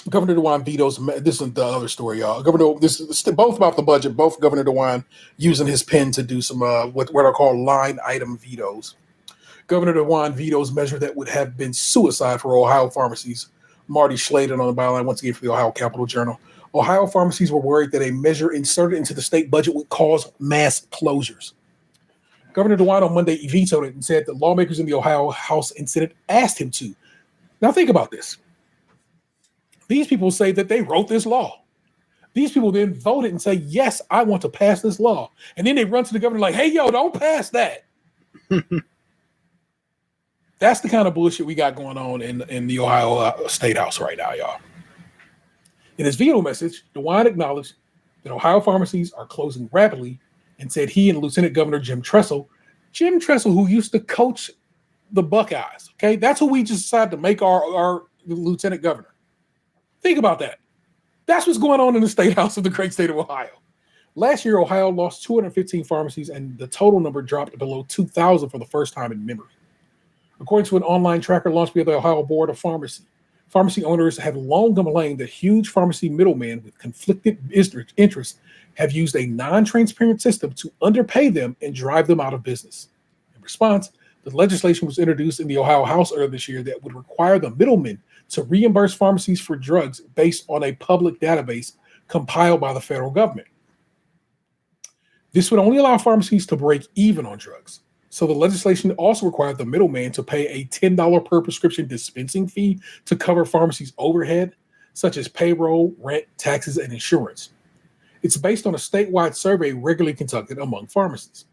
Speaker 2: Governor DeWine vetoes. This is the other story, y'all. This is both about the budget. Both Governor DeWine using his pen to do some what are called line item vetoes. Governor DeWine vetoes measure that would have been suicide for Ohio pharmacies. Marty Schladen on the byline once again for the Ohio Capital Journal. Ohio pharmacies were worried that a measure inserted into the state budget would cause mass closures. Governor DeWine on Monday vetoed it and said that lawmakers in the Ohio House and Senate asked him to. Now think about this. These people say that they wrote this law. These people then voted and say, yes, I want to pass this law. And then they run to the governor like, hey, yo, don't pass that. That's the kind of bullshit we got going on in the Ohio State House right now, y'all. In his veto message, DeWine acknowledged that Ohio pharmacies are closing rapidly and said he and Lieutenant Governor Jim Tressel, who used to coach the Buckeyes, okay? That's who we just decided to make our lieutenant governor. Think about that. That's what's going on in the State House of the great state of Ohio. Last year, Ohio lost 215 pharmacies, and the total number dropped below 2,000 for the first time in memory. According to an online tracker launched by the Ohio Board of Pharmacy, pharmacy owners have long complained that huge pharmacy middlemen with conflicted interests have used a non-transparent system to underpay them and drive them out of business. In response, the legislation was introduced in the Ohio House earlier this year that would require the middlemen to reimburse pharmacies for drugs based on a public database compiled by the federal government. This would only allow pharmacies to break even on drugs. So the legislation also required the middleman to pay a $10 per prescription dispensing fee to cover pharmacies' overhead, such as payroll, rent, taxes, and insurance. It's based on a statewide survey regularly conducted among pharmacies.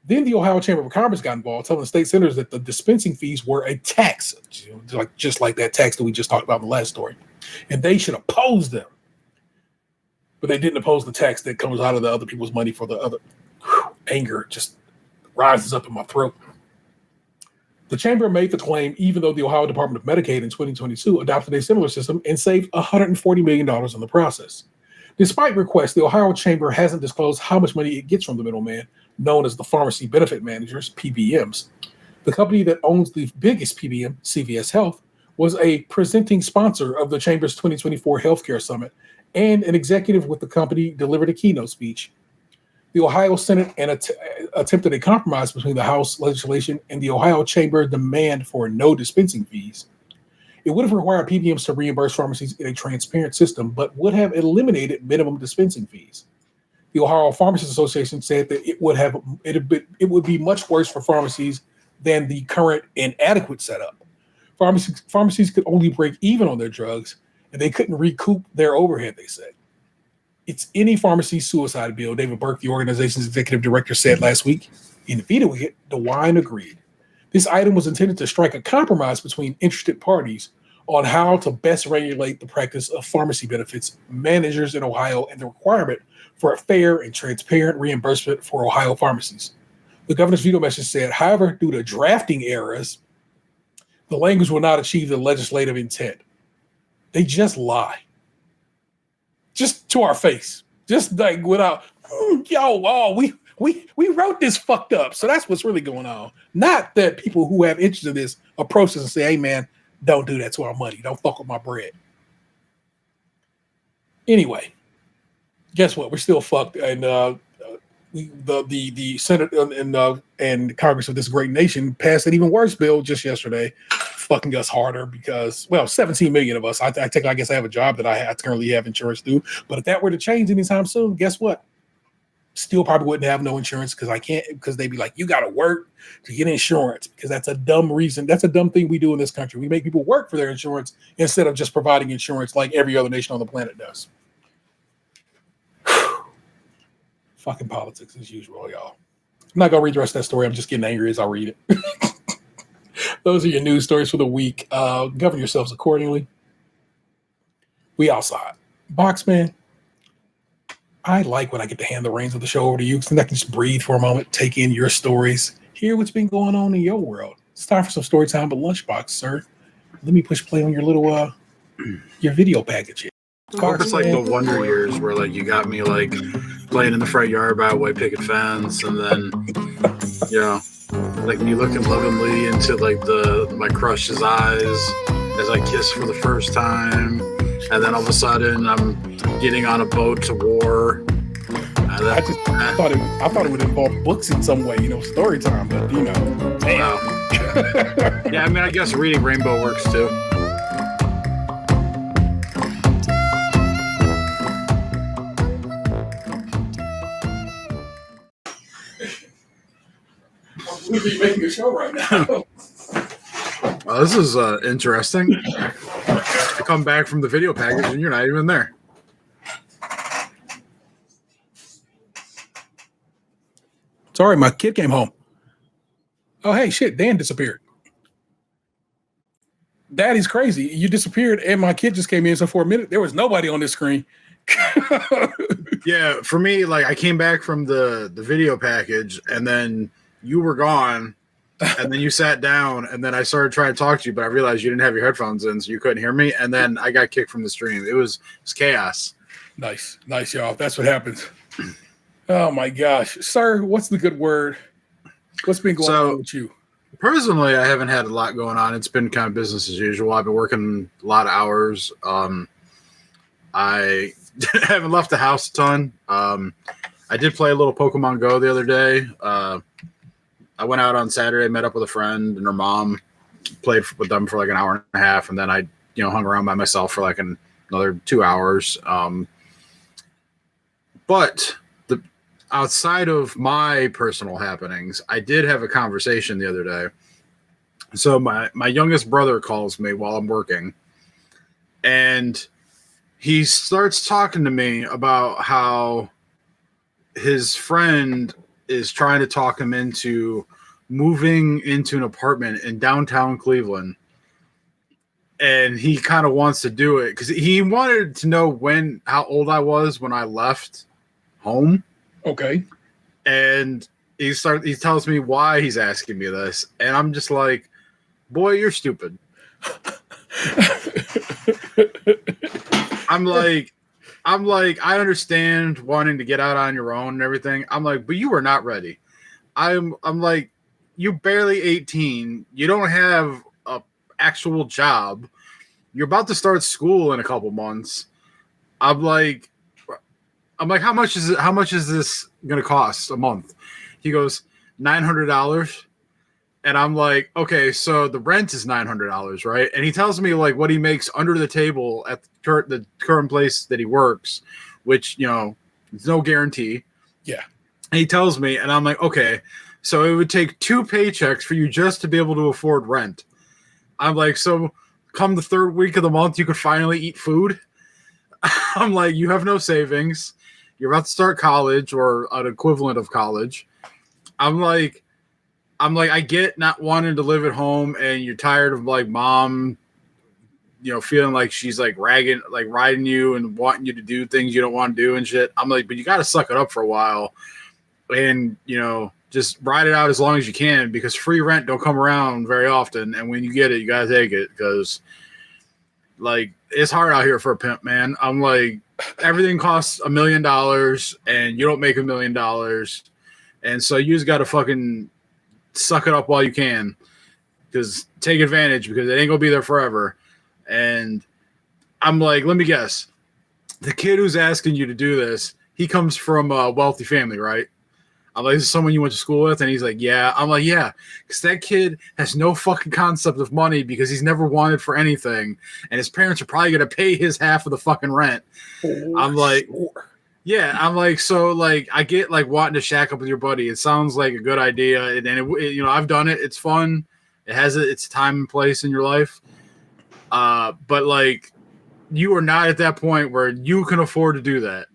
Speaker 2: Then the Ohio Chamber of Commerce got involved, telling state senators that the dispensing fees were a tax, just like that tax that we just talked about in the last story, and they should oppose them. But they didn't oppose the tax that comes out of the other people's money for the other. Anger just rises up in my throat. The chamber made the claim even though the Ohio Department of Medicaid in 2022 adopted a similar system and saved $140 million in the process. Despite requests, the Ohio Chamber hasn't disclosed how much money it gets from the middleman, known as the Pharmacy Benefit Managers, PBMs. The company that owns the biggest PBM, CVS Health, was a presenting sponsor of the Chamber's 2024 Healthcare Summit, and an executive with the company delivered a keynote speech. The Ohio Senate attempted a compromise between the House legislation and the Ohio Chamber demand for no dispensing fees. It would have required PBMs to reimburse pharmacies in a transparent system, but would have eliminated minimum dispensing fees. The Ohio Pharmacists Association said that it would be much worse for pharmacies than the current inadequate setup. Pharmacies could only break even on their drugs, and they couldn't recoup their overhead, they said. It's any pharmacy's suicide bill, David Burke, the organization's executive director, said last week. In vetoing it, DeWine agreed. This item was intended to strike a compromise between interested parties on how to best regulate the practice of pharmacy benefits managers in Ohio and the requirement for a fair and transparent reimbursement for Ohio pharmacies. The governor's veto message said, however, due to drafting errors, the language will not achieve the legislative intent. They just lie. Just to our face. Just like without, we wrote this fucked up. So that's what's really going on. Not that people who have interest in this approach us and say, hey man, don't do that to our money. Don't fuck with my bread. Anyway, guess what? We're still fucked. And the Senate and Congress of this great nation passed an even worse bill just yesterday fucking us harder because, well, 17 million of us. I guess I have a job that I currently have insurance through. But if that were to change anytime soon, guess what? Still probably wouldn't have no insurance because they'd be like, you got to work to get insurance because that's a dumb reason. That's a dumb thing we do in this country. We make people work for their insurance instead of just providing insurance like every other nation on the planet does. Fucking politics as usual, y'all. I'm not going to read the rest of that story. I'm just getting angry as I read it. Those are your news stories for the week. Govern yourselves accordingly. We outside. Boxman, I like when I get to hand the reins of the show over to you because I can just breathe for a moment, take in your stories, hear what's been going on in your world. It's time for some story time at Lunchbox, sir. Let me push play on your little your video package here.
Speaker 3: I hope it's like the Wonder Years where like you got me like playing in the front yard by a white picket fence, and then like me looking lovingly into like my crush's eyes as I kiss for the first time, and then all of a sudden I'm getting on a boat to war.
Speaker 2: I thought it would involve books in some way, story time, but damn.
Speaker 3: Wow. Yeah, I mean, I guess reading Rainbow works too.
Speaker 2: We'll be making a show right now.
Speaker 3: Well, this is interesting. I come back from the video package and you're not even there.
Speaker 2: Sorry, my kid came home. Oh, hey, shit, Dan disappeared. Daddy's crazy. You disappeared and my kid just came in. So for a minute, there was nobody on this screen.
Speaker 3: Yeah, for me, like I came back from the video package and then you were gone and then you sat down and then I started trying to talk to you, but I realized you didn't have your headphones in, so you couldn't hear me. And then I got kicked from the stream. It was chaos.
Speaker 2: Nice, y'all. That's what happens. Oh my gosh. Sir, what's the good word? What's been going on with you?
Speaker 3: Personally, I haven't had a lot going on. It's been kind of business as usual. I've been working a lot of hours. I haven't left the house a ton. I did play a little Pokemon Go the other day. I went out on Saturday, met up with a friend and her mom, played with them for like an hour and a half, and then I, hung around by myself for like another 2 hours. But outside of my personal happenings, I did have a conversation the other day. So my youngest brother calls me while I'm working, and he starts talking to me about how his friend is trying to talk him into moving into an apartment in downtown Cleveland. And he kind of wants to do it because he wanted to know how old I was when I left home.
Speaker 2: Okay.
Speaker 3: And he tells me why he's asking me this. And I'm just like, boy, you're stupid. I'm like, I understand wanting to get out on your own and everything. I'm like, but you are not ready. I'm like, you're barely 18. You don't have a actual job. You're about to start school in a couple months. I'm like, how much is it? How much is this going to cost a month? He goes, $900. And I'm like, okay, so the rent is $900, right? And he tells me like what he makes under the table at the current place that he works, which, there's no guarantee.
Speaker 2: Yeah.
Speaker 3: And he tells me, and I'm like, okay, so it would take 2 paychecks for you just to be able to afford rent. I'm like, so come the third week of the month, you could finally eat food. I'm like, you have no savings. You're about to start college or an equivalent of college. I'm like, I get not wanting to live at home and you're tired of like mom, feeling like she's like riding you and wanting you to do things you don't want to do and shit. I'm like, but you got to suck it up for a while and, just ride it out as long as you can because free rent don't come around very often. And when you get it, you got to take it because like it's hard out here for a pimp, man. I'm like, everything costs $1 million and you don't make $1 million. And so you just got to fucking suck it up while you can because take advantage because it ain't gonna be there forever. And I'm like, let me guess, the kid who's asking you to do this, he comes from a wealthy family, right? I'm like, "This is someone you went to school with?" And he's like, "Yeah." I'm like, "Yeah," because that kid has no fucking concept of money because he's never wanted for anything, and his parents are probably gonna pay his half of the fucking rent. I'm like,
Speaker 2: sure.
Speaker 3: yeah, I'm like, so like, I get like wanting to shack up with your buddy. It sounds like a good idea, and I've done it. It's fun. It has its time and place in your life. But like, you are not at that point where you can afford to do that.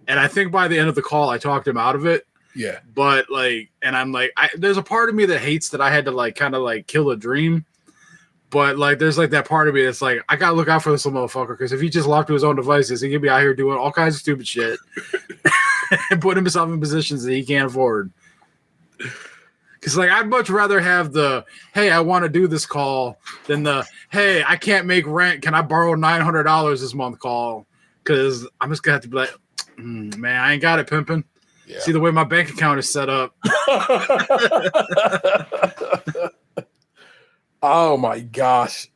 Speaker 3: And I think by the end of the call, I talked him out of it.
Speaker 2: Yeah.
Speaker 3: But like, and I'm like, there's a part of me that hates that I had to like kind of like kill a dream. But like, there's like that part of me that's like, I gotta look out for this little motherfucker because if he just locked to his own devices, he could be out here doing all kinds of stupid shit and putting himself in positions that he can't afford. Because like, I'd much rather have the "hey, I want to do this" call than the "hey, I can't make rent. Can I borrow $900 this month" call? Because I'm just gonna have to be like, man, I ain't got it, pimping. Yeah. See the way my bank account is set up.
Speaker 2: Oh my gosh.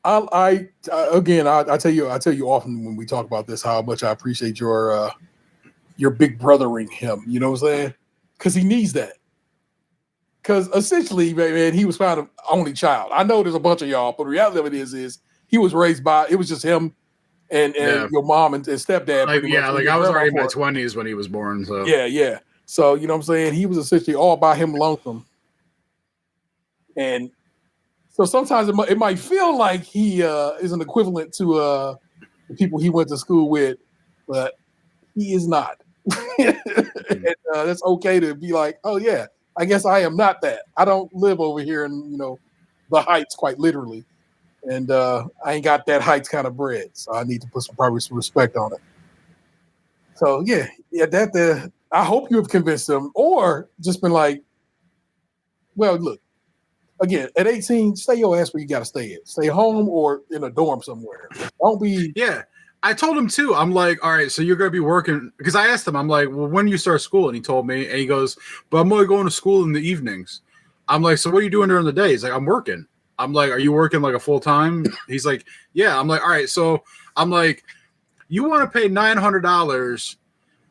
Speaker 2: I tell you often when we talk about this how much I appreciate your big brothering him. You know what I'm saying? Because he needs that. Because essentially, man, he was found an only child. I know there's a bunch of y'all, but the reality of it is he was raised by, it was just him and your mom and stepdad.
Speaker 3: Like, yeah, like I was already in my 20s when he was born. So
Speaker 2: yeah. So you know what I'm saying? He was essentially all by him lonesome. And so sometimes it might feel like he is an equivalent to the people he went to school with, but he is not. And that's okay to be like, oh yeah, I guess I am not that. I don't live over here in the heights, quite literally, and I ain't got that heights kind of bread, so I need to put some respect on it. So yeah, that I hope you have convinced them, or just been like, well, look. Again, at 18, stay your ass where you got to stay at. Stay home or in a dorm somewhere. Don't be.
Speaker 3: Yeah. I told him too. I'm like, all right, so you're going to be working. Because I asked him, I'm like, well, when do you start school? And he told me, and he goes, but I'm only going to school in the evenings. I'm like, so what are you doing during the day? He's like, I'm working. I'm like, are you working like a full time? He's like, yeah. I'm like, all right. So I'm like, you want to pay $900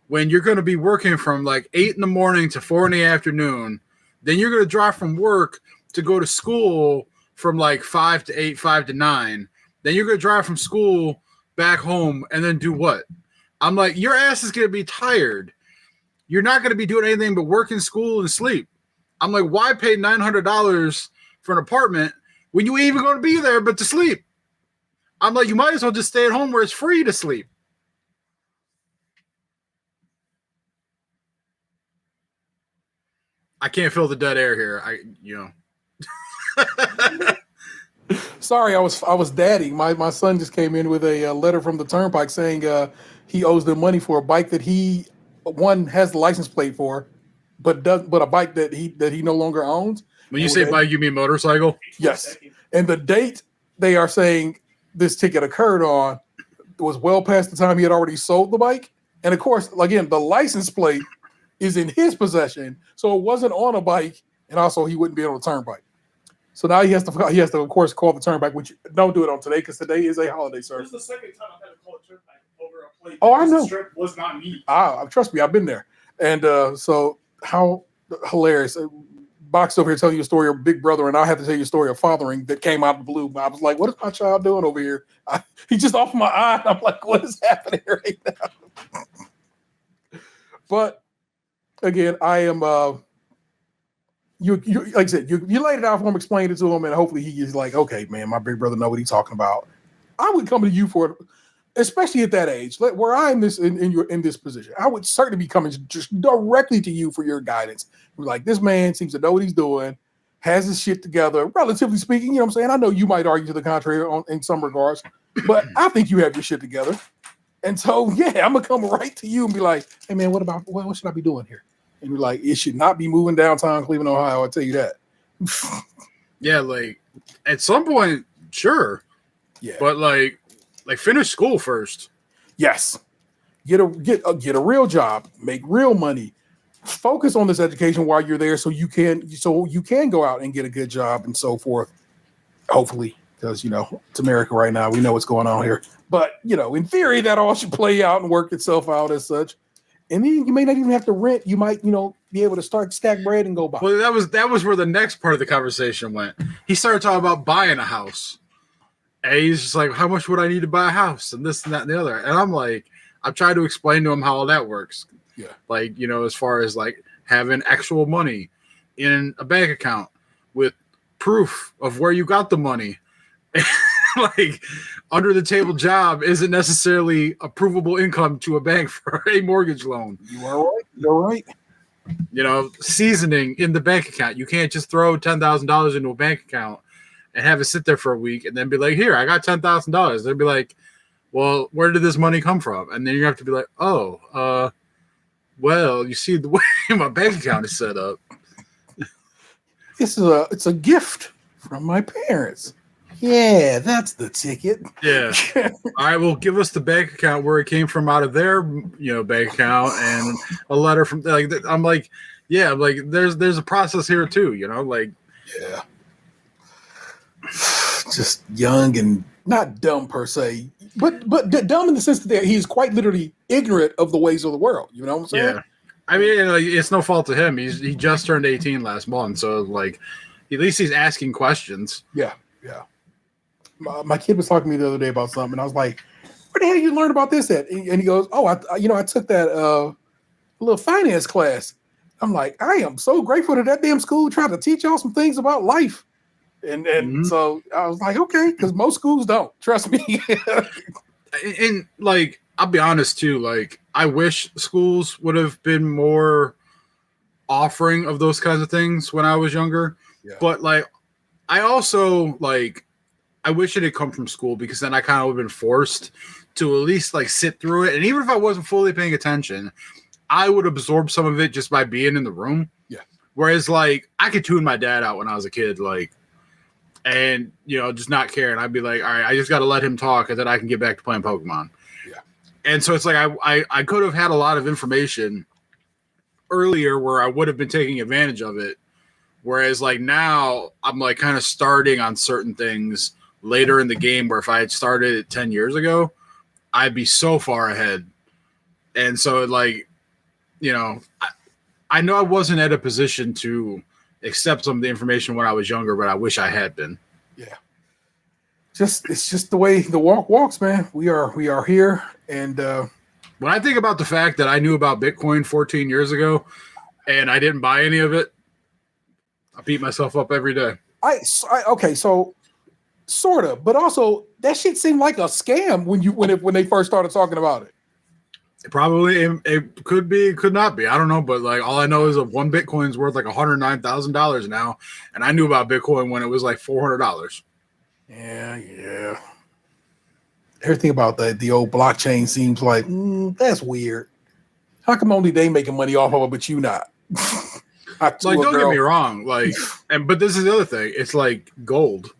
Speaker 3: when you're going to be working from like 8 in the morning to 4 in the afternoon. Then you're going to drive from work to go to school from like 5 to 8, 5 to 9. Then you're going to drive from school back home and then do what? I'm like, your ass is going to be tired. You're not going to be doing anything but work in school and sleep. I'm like, why pay $900 for an apartment when you ain't even going to be there but to sleep? I'm like, you might as well just stay at home where it's free to sleep. I can't feel the dead air here.
Speaker 2: Sorry, I was dadding. My son just came in with a letter from the Turnpike saying he owes them money for a bike that he has the license plate for, but a bike that he no longer owns.
Speaker 3: When you say bike, you mean motorcycle?
Speaker 2: Yes. And the date they are saying this ticket occurred on was well past the time he had already sold the bike. And of course, again, the license plate is in his possession, so it wasn't on a bike, and also he wouldn't be on a Turnpike. So now he has to, of course, call the Turnpike, which don't do it on today because today is a holiday service.
Speaker 1: This is the second time I've had to call a Turnpike over a plate.
Speaker 2: Oh, I know.
Speaker 1: The strip was not me.
Speaker 2: Trust me, I've been there. And so how hilarious. Box over here telling you a story of Big Brother, and I have to tell you a story of fathering that came out of the blue. I was like, what is my child doing over here? He just off my eye. I'm like, what is happening right now? But again, I am you like I said, you laid it out for him, explained it to him, and hopefully he's like, okay, man, my big brother know what he's talking about. I would come to you for, especially at that age, where I'm in this position. I would certainly be coming just directly to you for your guidance. Like, this man seems to know what he's doing, has his shit together, relatively speaking. You know what I'm saying? I know you might argue to the contrary in some regards, but I think you have your shit together. And so, yeah, I'm gonna come right to you and be like, hey man, what should I be doing here? And you're like, it should not be moving downtown Cleveland, Ohio. I'll tell you that.
Speaker 3: Yeah, like at some point, sure.
Speaker 2: Yeah.
Speaker 3: But like finish school first.
Speaker 2: Yes. Get a real job, make real money. Focus on this education while you're there so you can go out and get a good job and so forth. Hopefully, because it's America right now. We know what's going on here. But in theory, that all should play out and work itself out as such. And then you may not even have to rent. You might, be able to start stack bread and go buy.
Speaker 3: Well, that was where the next part of the conversation went. He started talking about buying a house. And he's just like, how much would I need to buy a house? And this and that and the other. And I'm like, I'm trying to explain to him how all that works.
Speaker 2: Yeah.
Speaker 3: Like, you know, as far as like having actual money in a bank account with proof of where you got the money. Like, under the table job isn't necessarily a provable income to a bank for a mortgage loan.
Speaker 2: You are right. You're right.
Speaker 3: You know, seasoning in the bank account. You can't just throw $10,000 into a bank account and have it sit there for a week and then be like, here, I got $10,000. They'd be like, well, where did this money come from? And then you have to be like, oh, well, you see the way my bank account is set up.
Speaker 2: It's a gift from my parents. Yeah, that's the ticket.
Speaker 3: Yeah. All right, well, give us the bank account where it came from out of their, you know, bank account and a letter from like. I'm like, yeah, like there's a process here too, you know, like.
Speaker 2: Yeah. Just young and not dumb per se, but dumb in the sense that he's quite literally ignorant of the ways of the world. You know what I'm saying?
Speaker 3: Yeah. I mean, you know, it's no fault to him. He just turned 18 last month, so like, at least he's asking questions.
Speaker 2: Yeah. Yeah. My kid was talking to me the other day about something, and I was like, "Where the hell did you learn about this at?" And he goes, "Oh, I took that little finance class." I'm like, "I am so grateful that damn school tried to teach y'all some things about life." And so I was like, "Okay," because most schools don't. Trust me.
Speaker 3: And like, I'll be honest too. Like, I wish schools would have been more offering of those kinds of things when I was younger. Yeah. But like, I also like. I wish it had come from school because then I kind of would have been forced to at least like sit through it. And even if I wasn't fully paying attention, I would absorb some of it just by being in the room.
Speaker 2: Yeah.
Speaker 3: Whereas like I could tune my dad out when I was a kid, like, and you know, just not care. And I'd be like, all right, I just got to let him talk and then I can get back to playing Pokemon.
Speaker 2: Yeah.
Speaker 3: And so it's like, I could have had a lot of information earlier where I would have been taking advantage of it. Whereas like now I'm like kind of starting on certain things later in the game where if I had started it 10 years ago, I'd be so far ahead. And so like, you know, I know I wasn't at a position to accept some of the information when I was younger, but I wish I had been.
Speaker 2: Yeah. It's just the way the walk walks, man. We are here. And
Speaker 3: when I think about the fact that I knew about Bitcoin 14 years ago and I didn't buy any of it, I beat myself up every day.
Speaker 2: Okay, so sort of, but also that shit seemed like a scam when they first started talking about it.
Speaker 3: It could be, it could not be. I don't know, but like all I know is that one Bitcoin's worth like $109,000 now, and I knew about Bitcoin when it was like $400.
Speaker 2: Yeah. Everything about the old blockchain seems like that's weird. How come only they making money off of it, but you not?
Speaker 3: Like, don't get me wrong, like, but this is the other thing. It's like gold.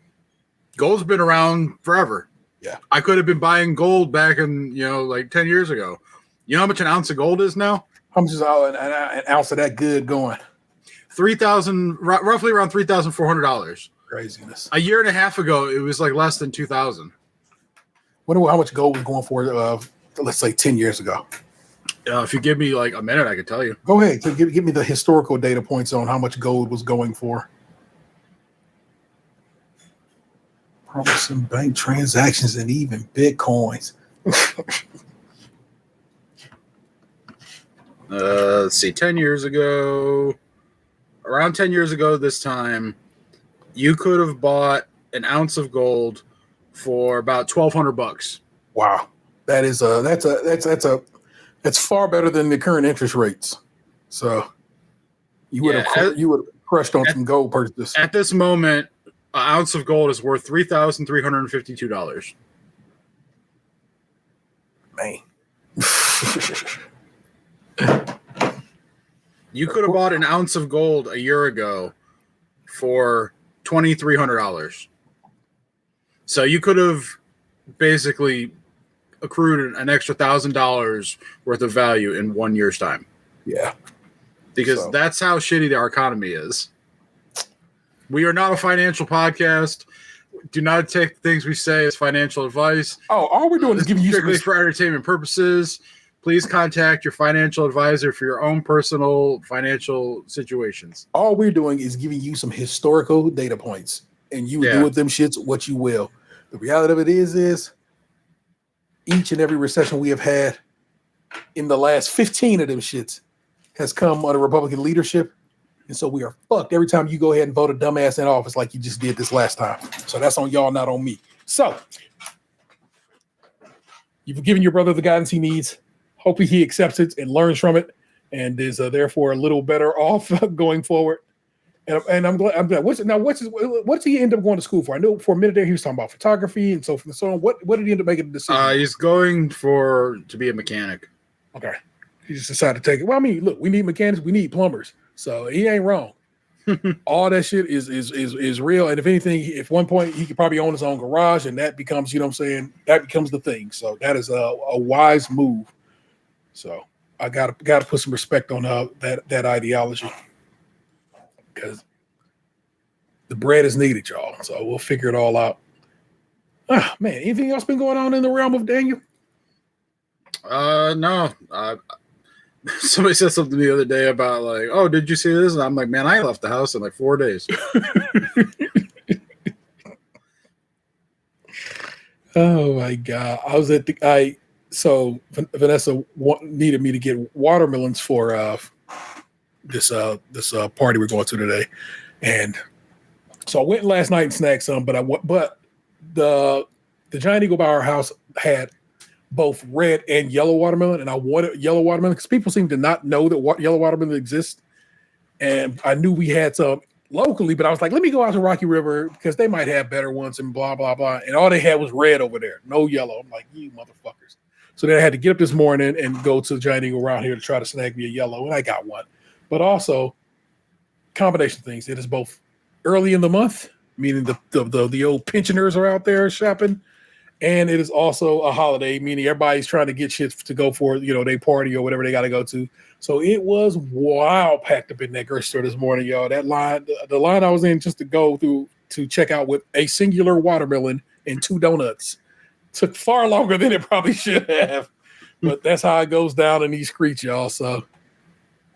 Speaker 3: Gold's been around forever.
Speaker 2: Yeah. I
Speaker 3: could have been buying gold back in, you know, like 10 years ago. You know how much an ounce of gold is now?
Speaker 2: How much is an ounce of that good going?
Speaker 3: Roughly around $3,400.
Speaker 2: Craziness.
Speaker 3: A year and a half ago, it was like less than 2,000.
Speaker 2: Wonder how much gold was going for, let's say 10 years ago.
Speaker 3: If you give me like a minute, I could tell you.
Speaker 2: Go ahead. So give me the historical data points on how much gold was going for. Probably some bank transactions and even Bitcoins.
Speaker 3: Let's see. 10 years ago, around 10 years ago this time, you could have bought an ounce of gold for about $1,200.
Speaker 2: Wow. That's far better than the current interest rates. So you would have crushed on some gold purchases. At
Speaker 3: this moment, an ounce of gold is worth $3,352.
Speaker 2: Man.
Speaker 3: You could have bought an ounce of gold a year ago for $2,300. So you could have basically accrued an extra $1,000 worth of value in 1 year's time.
Speaker 2: Yeah.
Speaker 3: Because that's how shitty our economy is. We are not a financial podcast. Do not take things we say as financial advice.
Speaker 2: Oh, all we're doing is giving you
Speaker 3: strictly for entertainment purposes. please contact your financial advisor for your own personal financial situations.
Speaker 2: All we're doing is giving you some historical data points, and you do with them shits what you will. The reality of it is each and every recession we have had in the last 15 of them shits has come under Republican leadership. And so we are fucked every time you go ahead and vote a dumbass in office like you just did this last time. So that's on y'all, not on me. So you've given your brother the guidance he needs. Hopefully he accepts it and learns from it and is therefore a little better off going forward. And I'm glad. What did he end up going to school for? I know for a minute there he was talking about photography and so forth and so on. What did he end up making a decision?
Speaker 3: He's going to be a mechanic.
Speaker 2: Okay. He just decided to take it. Well, I mean, look, we need mechanics, we need plumbers. So he ain't wrong. All that shit is real. And if anything, if one point he could probably own his own garage and that becomes, you know what I'm saying, that becomes the thing. So that is a wise move. So I gotta put some respect on that ideology. Because the bread is needed, y'all. So we'll figure it all out. Ah, man, anything else been going on in the realm of Daniel?
Speaker 3: No. Somebody said something the other day about like, oh, did you see this? And I'm like, man, I left the house in like 4 days.
Speaker 2: Oh my God. I was at so Vanessa needed me to get watermelons for this party we're going to today. And so I went last night and snagged some, but the Giant Eagle by our house had both red and yellow watermelon, and I wanted yellow watermelon because people seem to not know that yellow watermelon exists. And I knew we had some locally, but I was like, let me go out to Rocky River because they might have better ones and blah, blah, blah. And all they had was red over there, no yellow. I'm like, you motherfuckers. So then I had to get up this morning and go to the Giant Eagle around here to try to snag me a yellow, and I got one. But also, combination of things. It is both early in the month, meaning the old pensioners are out there shopping, and it is also a holiday, meaning everybody's trying to get shit to go for, they party or whatever they got to go to. So it was wild packed up in that grocery store this morning, y'all. That line, the line I was in just to go through to check out with a singular watermelon and 2 donuts took far longer than it probably should have. But that's how it goes down in these streets, y'all. So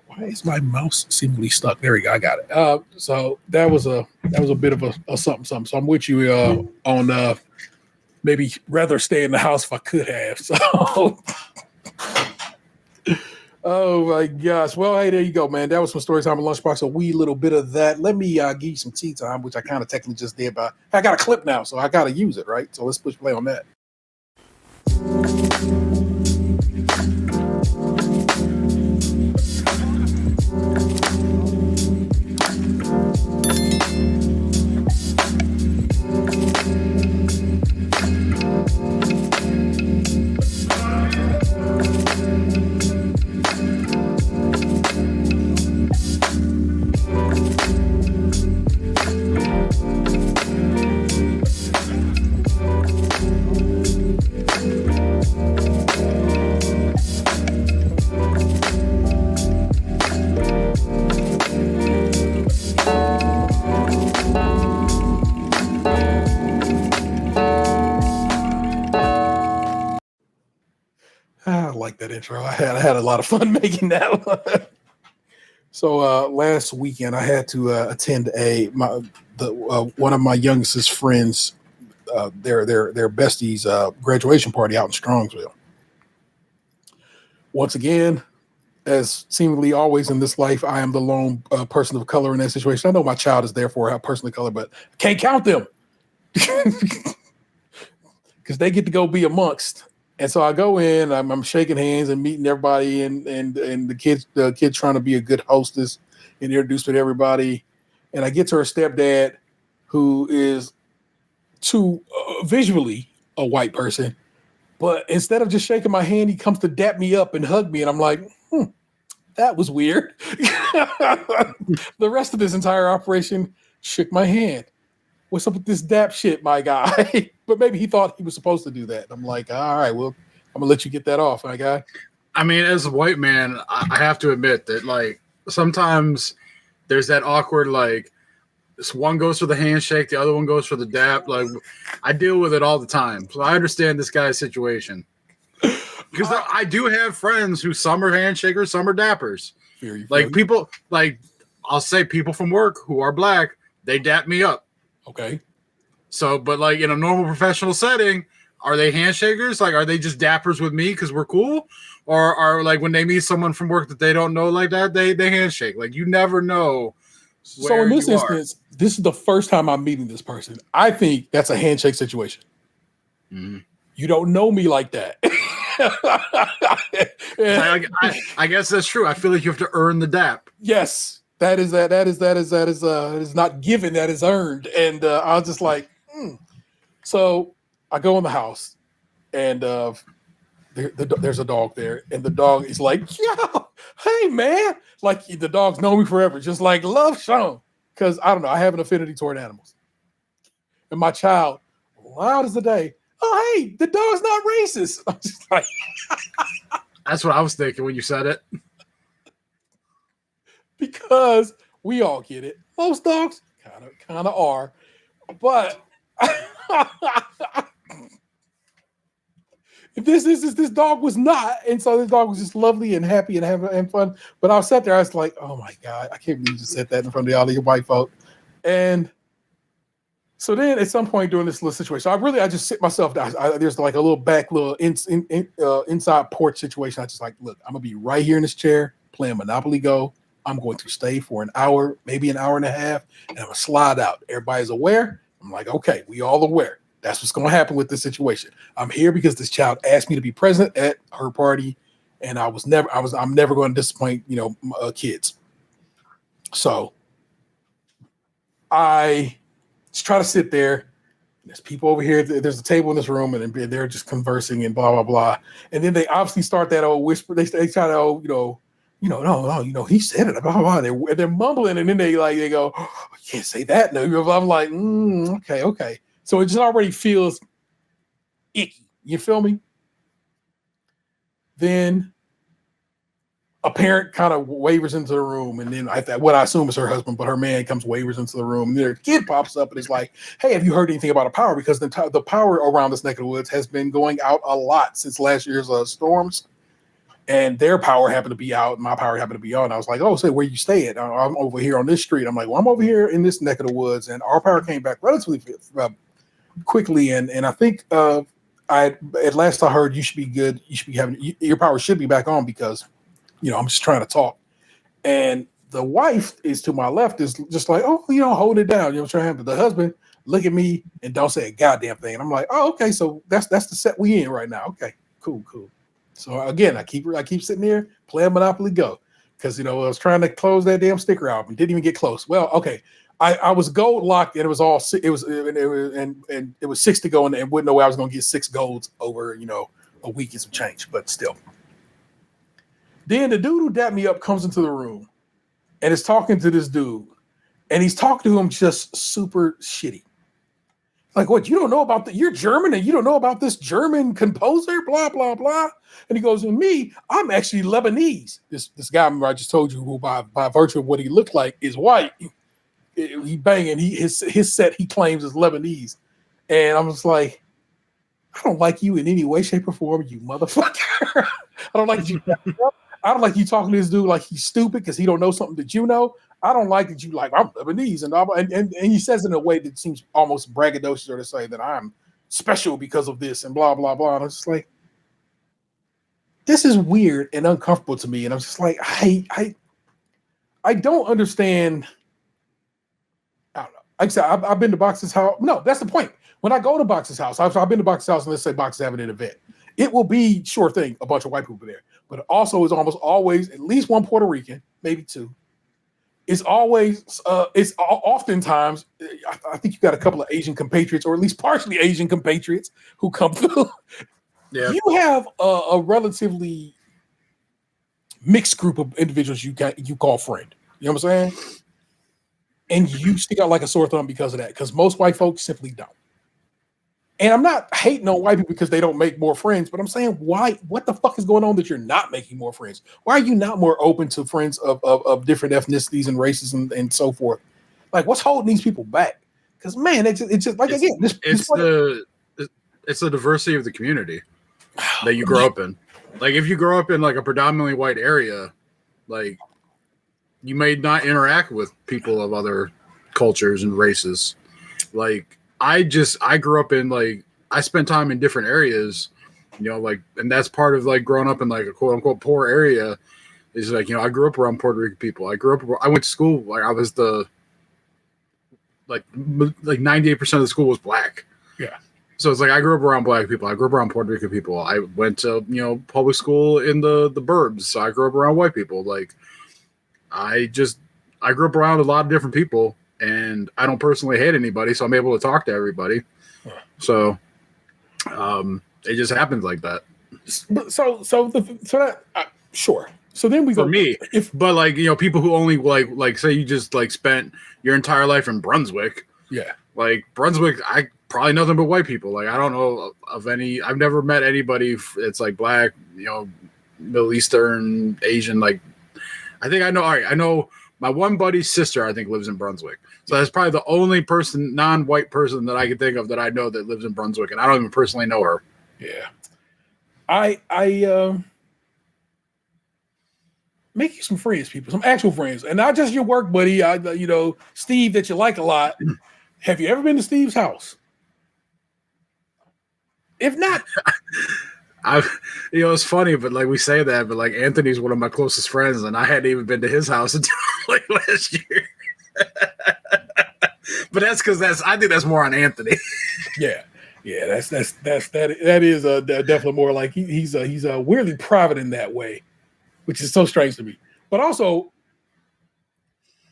Speaker 2: why is my mouse seemingly stuck? There we go. I got it. So that was a bit of a something. So I'm with you on maybe rather stay in the house if I could have. So, oh my gosh. Well, hey, there you go, man. That was some story time and lunchbox. A wee little bit of that. Let me give you some tea time, which I kind of technically just did, but I got a clip now, so I got to use it, right? So let's push play on that. I like that intro. I had a lot of fun making that one. So last weekend I had to attend one of my youngest friends, their besties graduation party out in Strongsville. Once again, as seemingly always in this life, I am the lone person of color in that situation. I know my child is therefore a person of color, but I can't count them because they get to go be amongst. And so I go in, I'm shaking hands and meeting everybody, and the kids trying to be a good hostess and introduce me to everybody. And I get to her stepdad, who is visually a white person, but instead of just shaking my hand, he comes to dap me up and hug me, and I'm like, that was weird. The rest of this entire operation shook my hand. What's up with this dap shit, my guy? But maybe he thought he was supposed to do that. I'm like, all right, well, I'm gonna let you get that off, my guy.
Speaker 3: I mean, as a white man, I have to admit that like sometimes there's that awkward like this one goes for the handshake, the other one goes for the dap. Like I deal with it all the time, so I understand this guy's situation. Because I do have friends who some are handshakers, some are dappers. Like people, like I'll say people from work who are black, they dap me up.
Speaker 2: Okay.
Speaker 3: So, but like in a normal professional setting, are they handshakers? Like, are they just dappers with me because we're cool? Or are like when they meet someone from work that they don't know like that, they handshake. Like you never know.
Speaker 2: So in this instance, this is the first time I'm meeting this person. I think that's a handshake situation.
Speaker 3: Mm-hmm.
Speaker 2: You don't know me like that.
Speaker 3: I guess that's true. I feel like you have to earn the dap.
Speaker 2: Yes, that is not given. That is earned. And I was just like, So I go in the house, and there's a dog there, and the dog is like, yo, hey man, like the dog's known me forever, just like love Sean, because I don't know, I have an affinity toward animals. And my child, loud as the day, oh hey, the dog's not racist. I'm just like,
Speaker 3: that's what I was thinking when you said it.
Speaker 2: Because we all get it. Most dogs kind of are, but this dog was not, and so this dog was just lovely and happy and having fun. But I sat there, I was like, oh my god, I can't believe you just said that in front of all of your white folk. And so then at some point during this little situation, I just sit myself down. There's like a little back little inside porch situation. I just like, look, I'm gonna be right here in this chair playing Monopoly Go. I'm going to stay for an hour, maybe an hour and a half, and I'm gonna slide out. Everybody's aware. I'm like, okay, we all aware. That's what's going to happen with this situation. I'm here because this child asked me to be present at her party, and I'm never going to disappoint, kids. So I just try to sit there. There's people over here. There's a table in this room, and they're just conversing and blah blah blah. And then they obviously start that old whisper. They try to, no, he said it. Blah blah blah. They're mumbling, and then they go, oh, I can't say that. No, I'm like, okay. So it just already feels icky. You feel me? Then a parent kind of wavers into the room, and then what I assume is her husband, but her man wavers into the room, and their kid pops up and is like, hey, have you heard anything about a power? Because the power around this neck of the woods has been going out a lot since last year's storms, and their power happened to be out, and my power happened to be on. I was like, oh, say, where you stay at? I'm over here on this street. I'm like, well, I'm over here in this neck of the woods, and our power came back relatively quickly, and I think at last I heard you should be good. You should be having your power should be back on because I'm just trying to talk. And the wife is to my left is just like, oh, hold it down. Trying to. The husband look at me and don't say a goddamn thing. And I'm like, oh, okay, so that's the set we in right now. Okay, cool. So again, I keep sitting there playing Monopoly Go because I was trying to close that damn sticker out and didn't even get close. Well, okay. I was gold locked, and it was 6 to go, and wouldn't know where I was going to get 6 golds over a week and some change, but still. Then the dude who dapped me up comes into the room and is talking to this dude, and he's talking to him just super shitty. Like, what, you don't know about you're German and you don't know about this German composer, blah blah blah. And he goes, and me, I'm actually Lebanese. This guy I just told you, who by virtue of what he looked like is white. He banging his set he claims is Lebanese, and I'm just like, I don't like you in any way, shape, or form, you motherfucker. I don't like you. I don't like you talking to this dude like he's stupid because he don't know something that you know. I don't like that you like I'm Lebanese, and he says it in a way that seems almost braggadocious, or to say that I'm special because of this and blah blah blah. And I'm just like, this is weird and uncomfortable to me, and I'm just like, I don't understand. I don't know. Like I said, I've been to Box's house. No, that's the point. When I go to Box's house, I've been to Box's house, and let's say Box is having an event. It will be, sure thing, a bunch of white people there. But it also is almost always at least one Puerto Rican, maybe 2. It's always, oftentimes, I think you got a couple of Asian compatriots, or at least partially Asian compatriots who come through. Yeah. You have a relatively mixed group of individuals you call friend. You know what I'm saying? And you stick out like a sore thumb because of that, because most white folks simply don't. And I'm not hating on white people because they don't make more friends, but I'm saying, why? What the fuck is going on that you're not making more friends? Why are you not more open to friends of different ethnicities and races and so forth? Like, what's holding these people back? Because man, it's just like, again,
Speaker 3: it's the diversity of the community that you grow up in. Like if you grow up in like a predominantly white area, like you may not interact with people of other cultures and races. Like I grew up in like I spent time in different areas, like, and that's part of like growing up in like a quote unquote poor area. Is like, I grew up around Puerto Rican people. I went to school like I was like 98% of the school was black.
Speaker 2: Yeah.
Speaker 3: So it's like I grew up around black people. I grew up around Puerto Rican people. I went to public school in the burbs. So I grew up around white people. Like I grew up around a lot of different people, and I don't personally hate anybody, so I'm able to talk to everybody. So it just happens like that.
Speaker 2: Sure. So then we
Speaker 3: for
Speaker 2: go
Speaker 3: me, but like people who only like say you just like spent your entire life in Brunswick.
Speaker 2: Yeah.
Speaker 3: Like Brunswick, I probably nothing but white people. Like I don't know of any. I've never met anybody. It's like black, Middle Eastern, Asian. Like I think I know. All right, I know my one buddy's sister. I think lives in Brunswick. So that's probably the only person, non-white person that I can think of that I know that lives in Brunswick, and I don't even personally know her.
Speaker 2: Yeah. I make you some friends, people, some actual friends, and not just your work buddy. Steve that you like a lot. Have you ever been to Steve's house? If not,
Speaker 3: it's funny, but like we say that, but like Anthony's one of my closest friends, and I hadn't even been to his house until like last year. But that's because I think that's more on Anthony.
Speaker 2: Yeah, that is definitely more like he's weirdly private in that way, which is so strange to me. But also,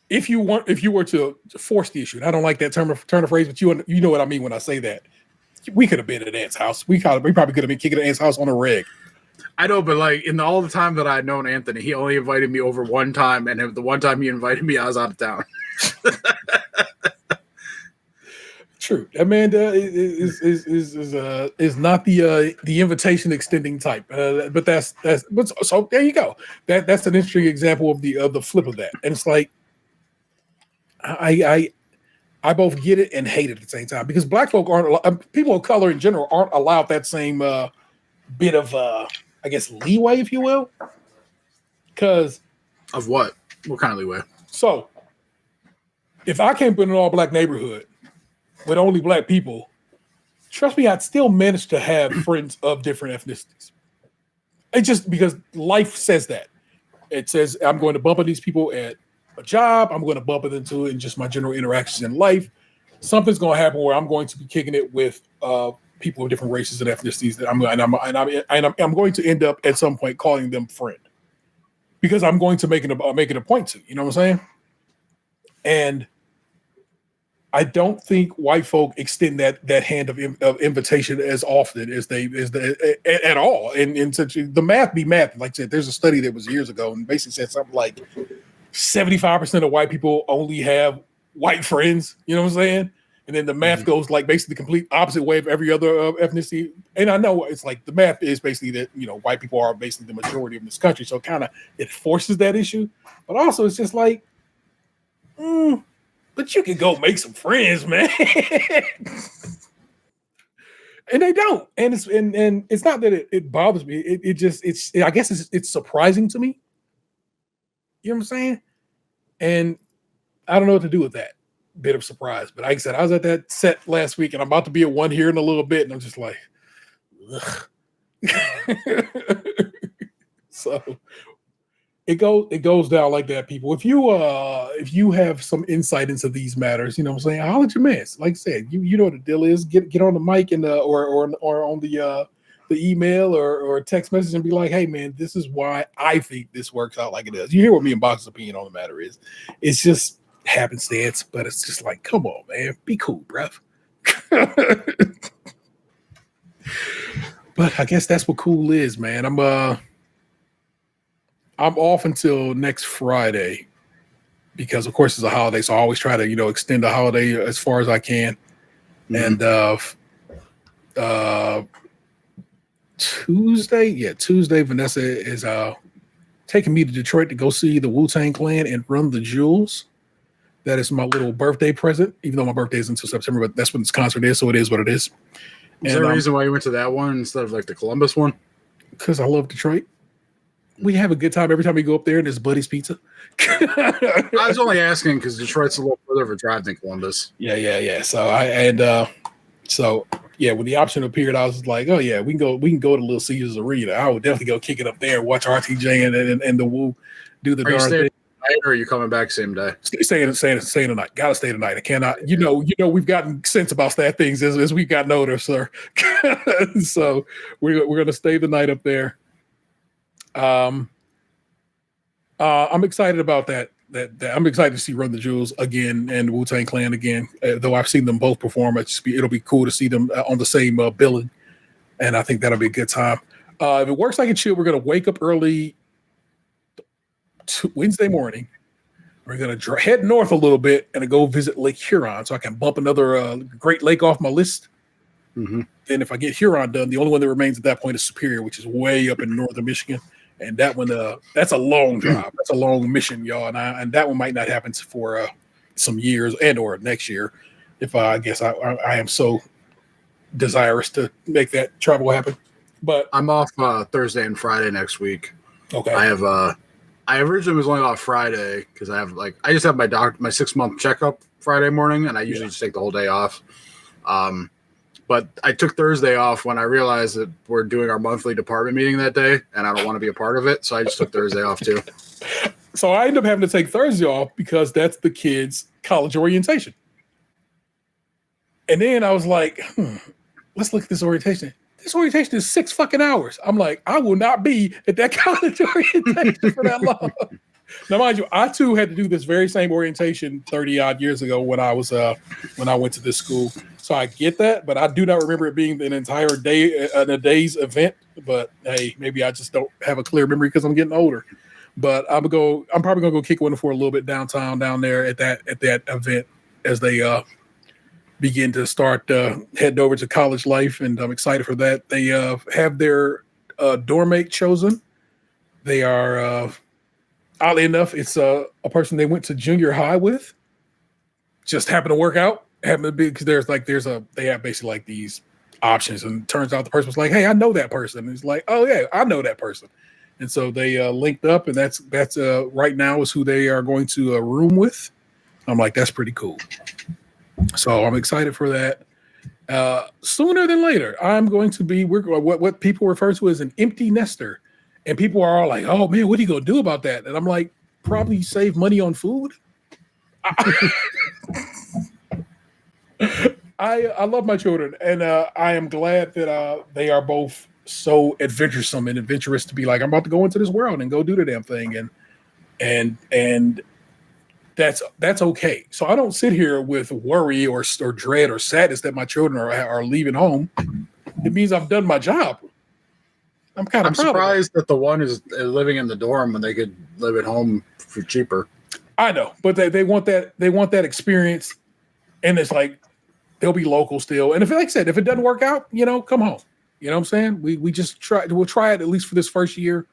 Speaker 2: if you were to force the issue, and I don't like that turn of phrase, but you know what I mean when I say that. We could have been at Ant's house. We probably could have been kicking at Ant's house on a reg.
Speaker 3: I know, but like in all the time that I'd known Anthony, he only invited me over one time, and the one time he invited me, I was out of town.
Speaker 2: True. Amanda is not the invitation extending type, but so there you go. That's an interesting example of the flip of that, and it's like I both get it and hate it at the same time because black folk people of color in general aren't allowed that same bit of I guess leeway, if you will. Because
Speaker 3: of what? What kind of leeway?
Speaker 2: So if I came up in an all black neighborhood with only black people, trust me, I'd still manage to have friends of different ethnicities. It's just because life says that. It says I'm going to bump into these people at a job. I'm going to bump into it in just my general interactions in life. Something's going to happen where I'm going to be kicking it with people of different races and ethnicities that I'm going to end up at some point calling them friend because I'm going to make it a point to. You know what I'm saying? And I don't think white folk extend that hand of invitation as often as at all. And such the math be math. Like I said, there's a study that was years ago and basically said something like 75% of white people only have white friends. You know what I'm saying? And then the math goes like basically the complete opposite way of every other ethnicity. And I know it's like the math is basically that white people are basically the majority of this country, so kind of it forces that issue. But also it's just like, but you can go make some friends, man. And they don't. And it's not that it bothers me. I guess it's surprising to me. You know what I'm saying? And I don't know what to do with that bit of surprise. But like I said, I was at that set last week and I'm about to be at one here in a little bit. And I'm just like, ugh. So it goes down like that, people. If you have some insight into these matters, you know what I'm saying, holler at your man. Like I said, you know what the deal is. Get on the mic and or on the email or text message and be like, hey man, this is why I think this works out like it does. You hear what me and Box's opinion on the matter is. It's just happenstance, but it's just like, come on, man, be cool, bruv. But I guess that's what cool is, man. I'm off until next Friday because, of course, it's a holiday. So I always try to, extend the holiday as far as I can. Mm-hmm. And Tuesday, Vanessa is taking me to Detroit to go see the Wu-Tang Clan and Run the Jewels. That is my little birthday present, even though my birthday is until September, but that's when this concert is, so it is what it is.
Speaker 3: Is there a reason why you went to that one instead of like the Columbus one?
Speaker 2: Because I love Detroit. We have a good time every time we go up there, and there's Buddy's Pizza.
Speaker 3: I was only asking because Detroit's a little further of a drive than Columbus.
Speaker 2: Yeah. So when the option appeared, I was like, oh yeah, we can go to Little Caesars Arena. I would definitely go kick it up there and watch RTJ and the Woo do the
Speaker 3: Are you
Speaker 2: darn
Speaker 3: staying
Speaker 2: thing.
Speaker 3: tonight, or are you coming back same day?
Speaker 2: Staying tonight. Gotta stay tonight. I cannot. You know, we've gotten sense about that things as we've gotten older, sir. So we're gonna stay the night up there. I'm excited about that. I'm excited to see Run the Jewels again and Wu-Tang Clan again. Though I've seen them both perform, it'll be cool to see them on the same billing, and I think that'll be a good time. If it works like it should, we're gonna wake up early Wednesday morning. We're gonna head north a little bit and go visit Lake Huron, so I can bump another Great Lake off my list.
Speaker 3: Mm-hmm.
Speaker 2: And if I get Huron done, the only one that remains at that point is Superior, which is way up in northern Michigan. And that one, that's a long drive. That's a long mission, y'all. And that one might not happen for some years or next year. If I guess I am so desirous to make that travel happen. But
Speaker 3: I'm off Thursday and Friday next week.
Speaker 2: Okay.
Speaker 3: I originally was only off Friday because I just have my 6-month checkup Friday morning, and I usually just take the whole day off. But I took Thursday off when I realized that we're doing our monthly department meeting that day, and I don't want to be a part of it, so I just took Thursday off too.
Speaker 2: So I ended up having to take Thursday off because that's the kids' college orientation. And then I was like, let's look at this orientation. This orientation is 6 fucking hours. I'm like, I will not be at that college orientation for that long. Now, mind you, I too had to do this very same orientation 30 odd years ago when I went to this school. So I get that, but I do not remember it being an entire day, a day's event. But hey, maybe I just don't have a clear memory because I'm getting older. But I'm probably gonna go kick one for a little bit downtown down there at that event as they begin to start heading over to college life, and I'm excited for that. They have their dorm mate chosen. They are oddly enough, it's a person they went to junior high with. Just happened to work out. Happened to be because they have basically like these options, and it turns out the person was like, "Hey, I know that person." And it's like, "Oh yeah, I know that person." And so they linked up, and that's right now is who they are going to room with. I'm like, that's pretty cool. So I'm excited for that. Sooner than later, I'm going to be what people refer to as an empty nester, and people are all like, "Oh man, what are you gonna do about that?" And I'm like, probably save money on food. I love my children, and I am glad that they are both so adventuresome and adventurous to be like, I'm about to go into this world and go do the damn thing, and that's okay. So I don't sit here with worry or dread or sadness that my children are leaving home. It means I've done my job. I'm
Speaker 3: surprised that the one is living in the dorm when they could live at home for cheaper.
Speaker 2: I know, but they want that experience, and it's like they'll be local still. And if, like I said, if it doesn't work out, come home. You know what I'm saying? We'll try it at least for this first year,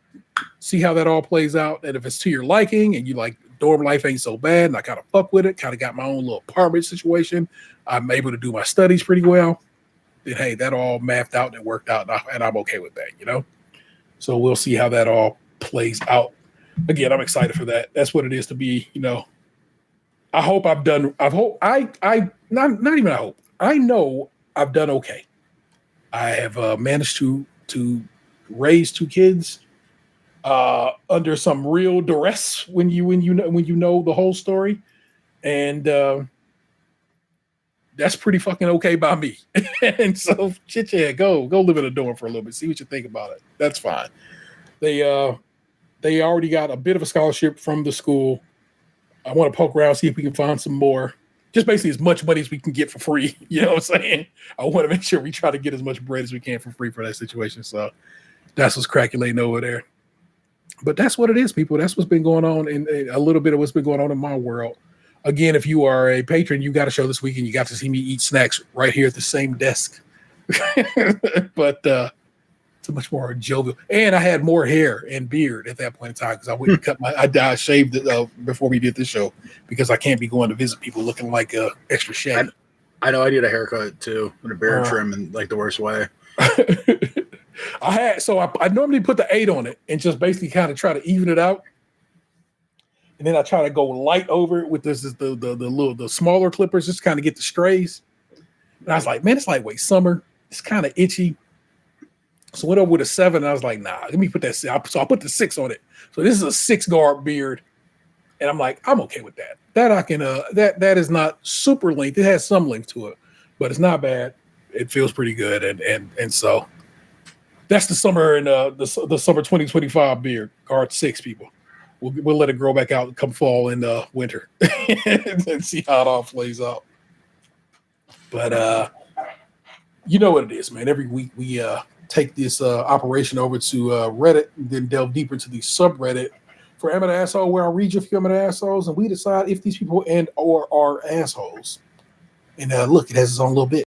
Speaker 2: see how that all plays out. And if it's to your liking and you like dorm life ain't so bad, and I kind of fuck with it, kind of got my own little apartment situation, I'm able to do my studies pretty well, then hey, that all mapped out and it worked out, and I'm okay with that, So we'll see how that all plays out. Again, I'm excited for that. That's what it is to be, I hope I've done. I know I've done okay. I have managed to raise 2 kids under some real duress when you know the whole story, and that's pretty fucking okay by me. And so go live in a dorm for a little bit, see what you think about it. That's fine. They already got a bit of a scholarship from the school. I want to poke around, see if we can find some more. Just basically as much money as we can get for free. You know what I'm saying? I want to make sure we try to get as much bread as we can for free for that situation. So that's what's calculating over there. But that's what it is, people. That's what's been going on, and a little bit of what's been going on in my world. Again, if you are a patron, you got a show this weekend. You got to see me eat snacks right here at the same desk. But it's a much more jovial. And I had more hair and beard at that point in time because I wouldn't I shaved it before we did this show because I can't be going to visit people looking like extra shaggy.
Speaker 3: I know I need a haircut too, and a beard trim in like the worst way.
Speaker 2: I normally put the 8 on it and just basically kind of try to even it out. And then I try to go light over it with the smaller clippers, just kind of get the strays. And I was like, man, it's lightweight summer. It's kind of itchy. So went over with a 7. And I was like, nah, let me put that. So I put the 6 on it. So this is a 6 guard beard. And I'm like, I'm okay with that. That I can that is not super length. It has some length to it, but it's not bad. It feels pretty good. And so that's the summer and the summer 2025 beard, guard 6 people. We'll let it grow back out come fall and winter and see how it all plays out. But you know what it is, man. Every week we take this operation over to Reddit and then delve deeper into the subreddit for Am I the Asshole, where I read you a few Am I the Assholes and we decide if these people and or are assholes. And look, it has its own little bit.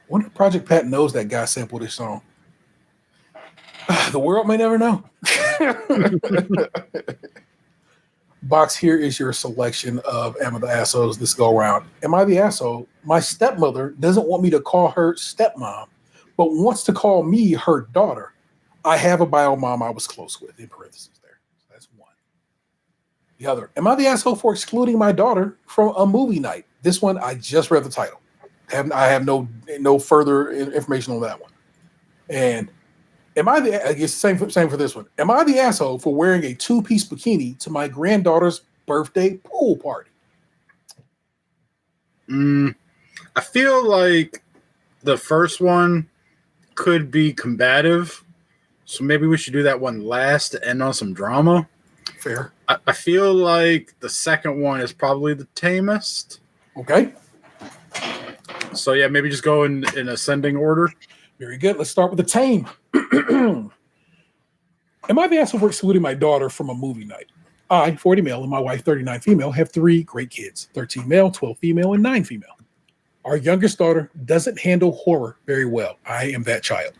Speaker 2: Wonder if Project Pat knows that guy sampled this song. The world may never know. Box, here is your selection of Am I the Assholes this go around. Am I the asshole? My stepmother doesn't want me to call her stepmom, but wants to call me her daughter. I have a bio mom I was close with, in parentheses there. That's one. The other, am I the asshole for excluding my daughter from a movie night? This one, I just read the title. I have no further information on that one. And I guess same for this one. Am I the asshole for wearing a 2-piece bikini to my granddaughter's birthday pool party?
Speaker 3: I feel like the first one could be combative. So maybe we should do that one last to end on some drama.
Speaker 2: Fair.
Speaker 3: I feel like the second one is probably the tamest.
Speaker 2: Okay.
Speaker 3: So yeah, maybe just go in ascending order.
Speaker 2: Very good. Let's start with the tame. Am I the asshole for excluding my daughter from a movie night? I, 40 male, and my wife, 39 female, have 3 great kids, 13 male, 12 female, and 9 female. Our youngest daughter doesn't handle horror very well. I am that child.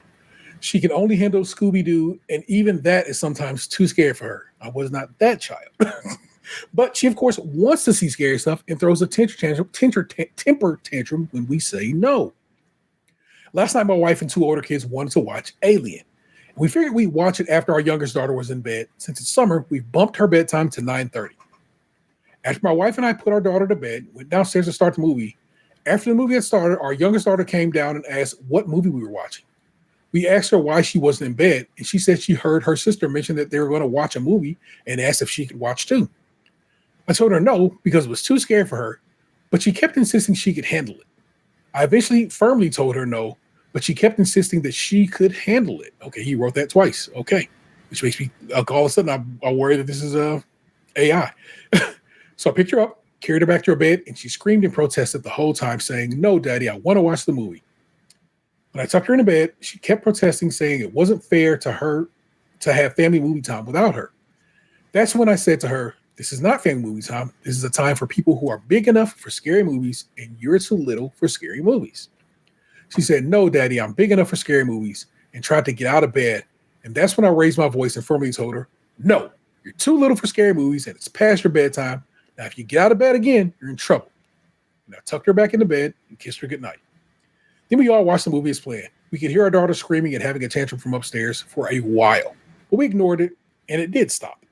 Speaker 2: She can only handle Scooby-Doo, and even that is sometimes too scary for her. I was not that child. But she, of course, wants to see scary stuff and throws a temper tantrum when we say no. Last night, my wife and 2 older kids wanted to watch Alien. We figured we'd watch it after our youngest daughter was in bed. Since it's summer, we've bumped her bedtime to 9:30. After my wife and I put our daughter to bed, went downstairs to start the movie. After the movie had started, our youngest daughter came down and asked what movie we were watching. We asked her why she wasn't in bed, and she said she heard her sister mention that they were going to watch a movie and asked if she could watch too. I told her no, because it was too scary for her, but she kept insisting she could handle it. I eventually firmly told her no, but she kept insisting that she could handle it. Okay, he wrote that twice. Okay, which makes me, all of a sudden, I worry that this is AI. So I picked her up, carried her back to her bed, and she screamed and protested the whole time, saying, "No, Daddy, I want to watch the movie." When I tucked her in the bed, she kept protesting, saying it wasn't fair to her to have family movie time without her. That's when I said to her, "This is not family movie time. This is a time for people who are big enough for scary movies, and you're too little for scary movies." She said, "No, Daddy, I'm big enough for scary movies," and tried to get out of bed. And that's when I raised my voice and firmly told her, "No, you're too little for scary movies, and it's past your bedtime. Now, if you get out of bed again, you're in trouble." And I tucked her back into bed and kissed her goodnight. Then we all watched the movie as planned. We could hear our daughter screaming and having a tantrum from upstairs for a while, but we ignored it, and it did stop.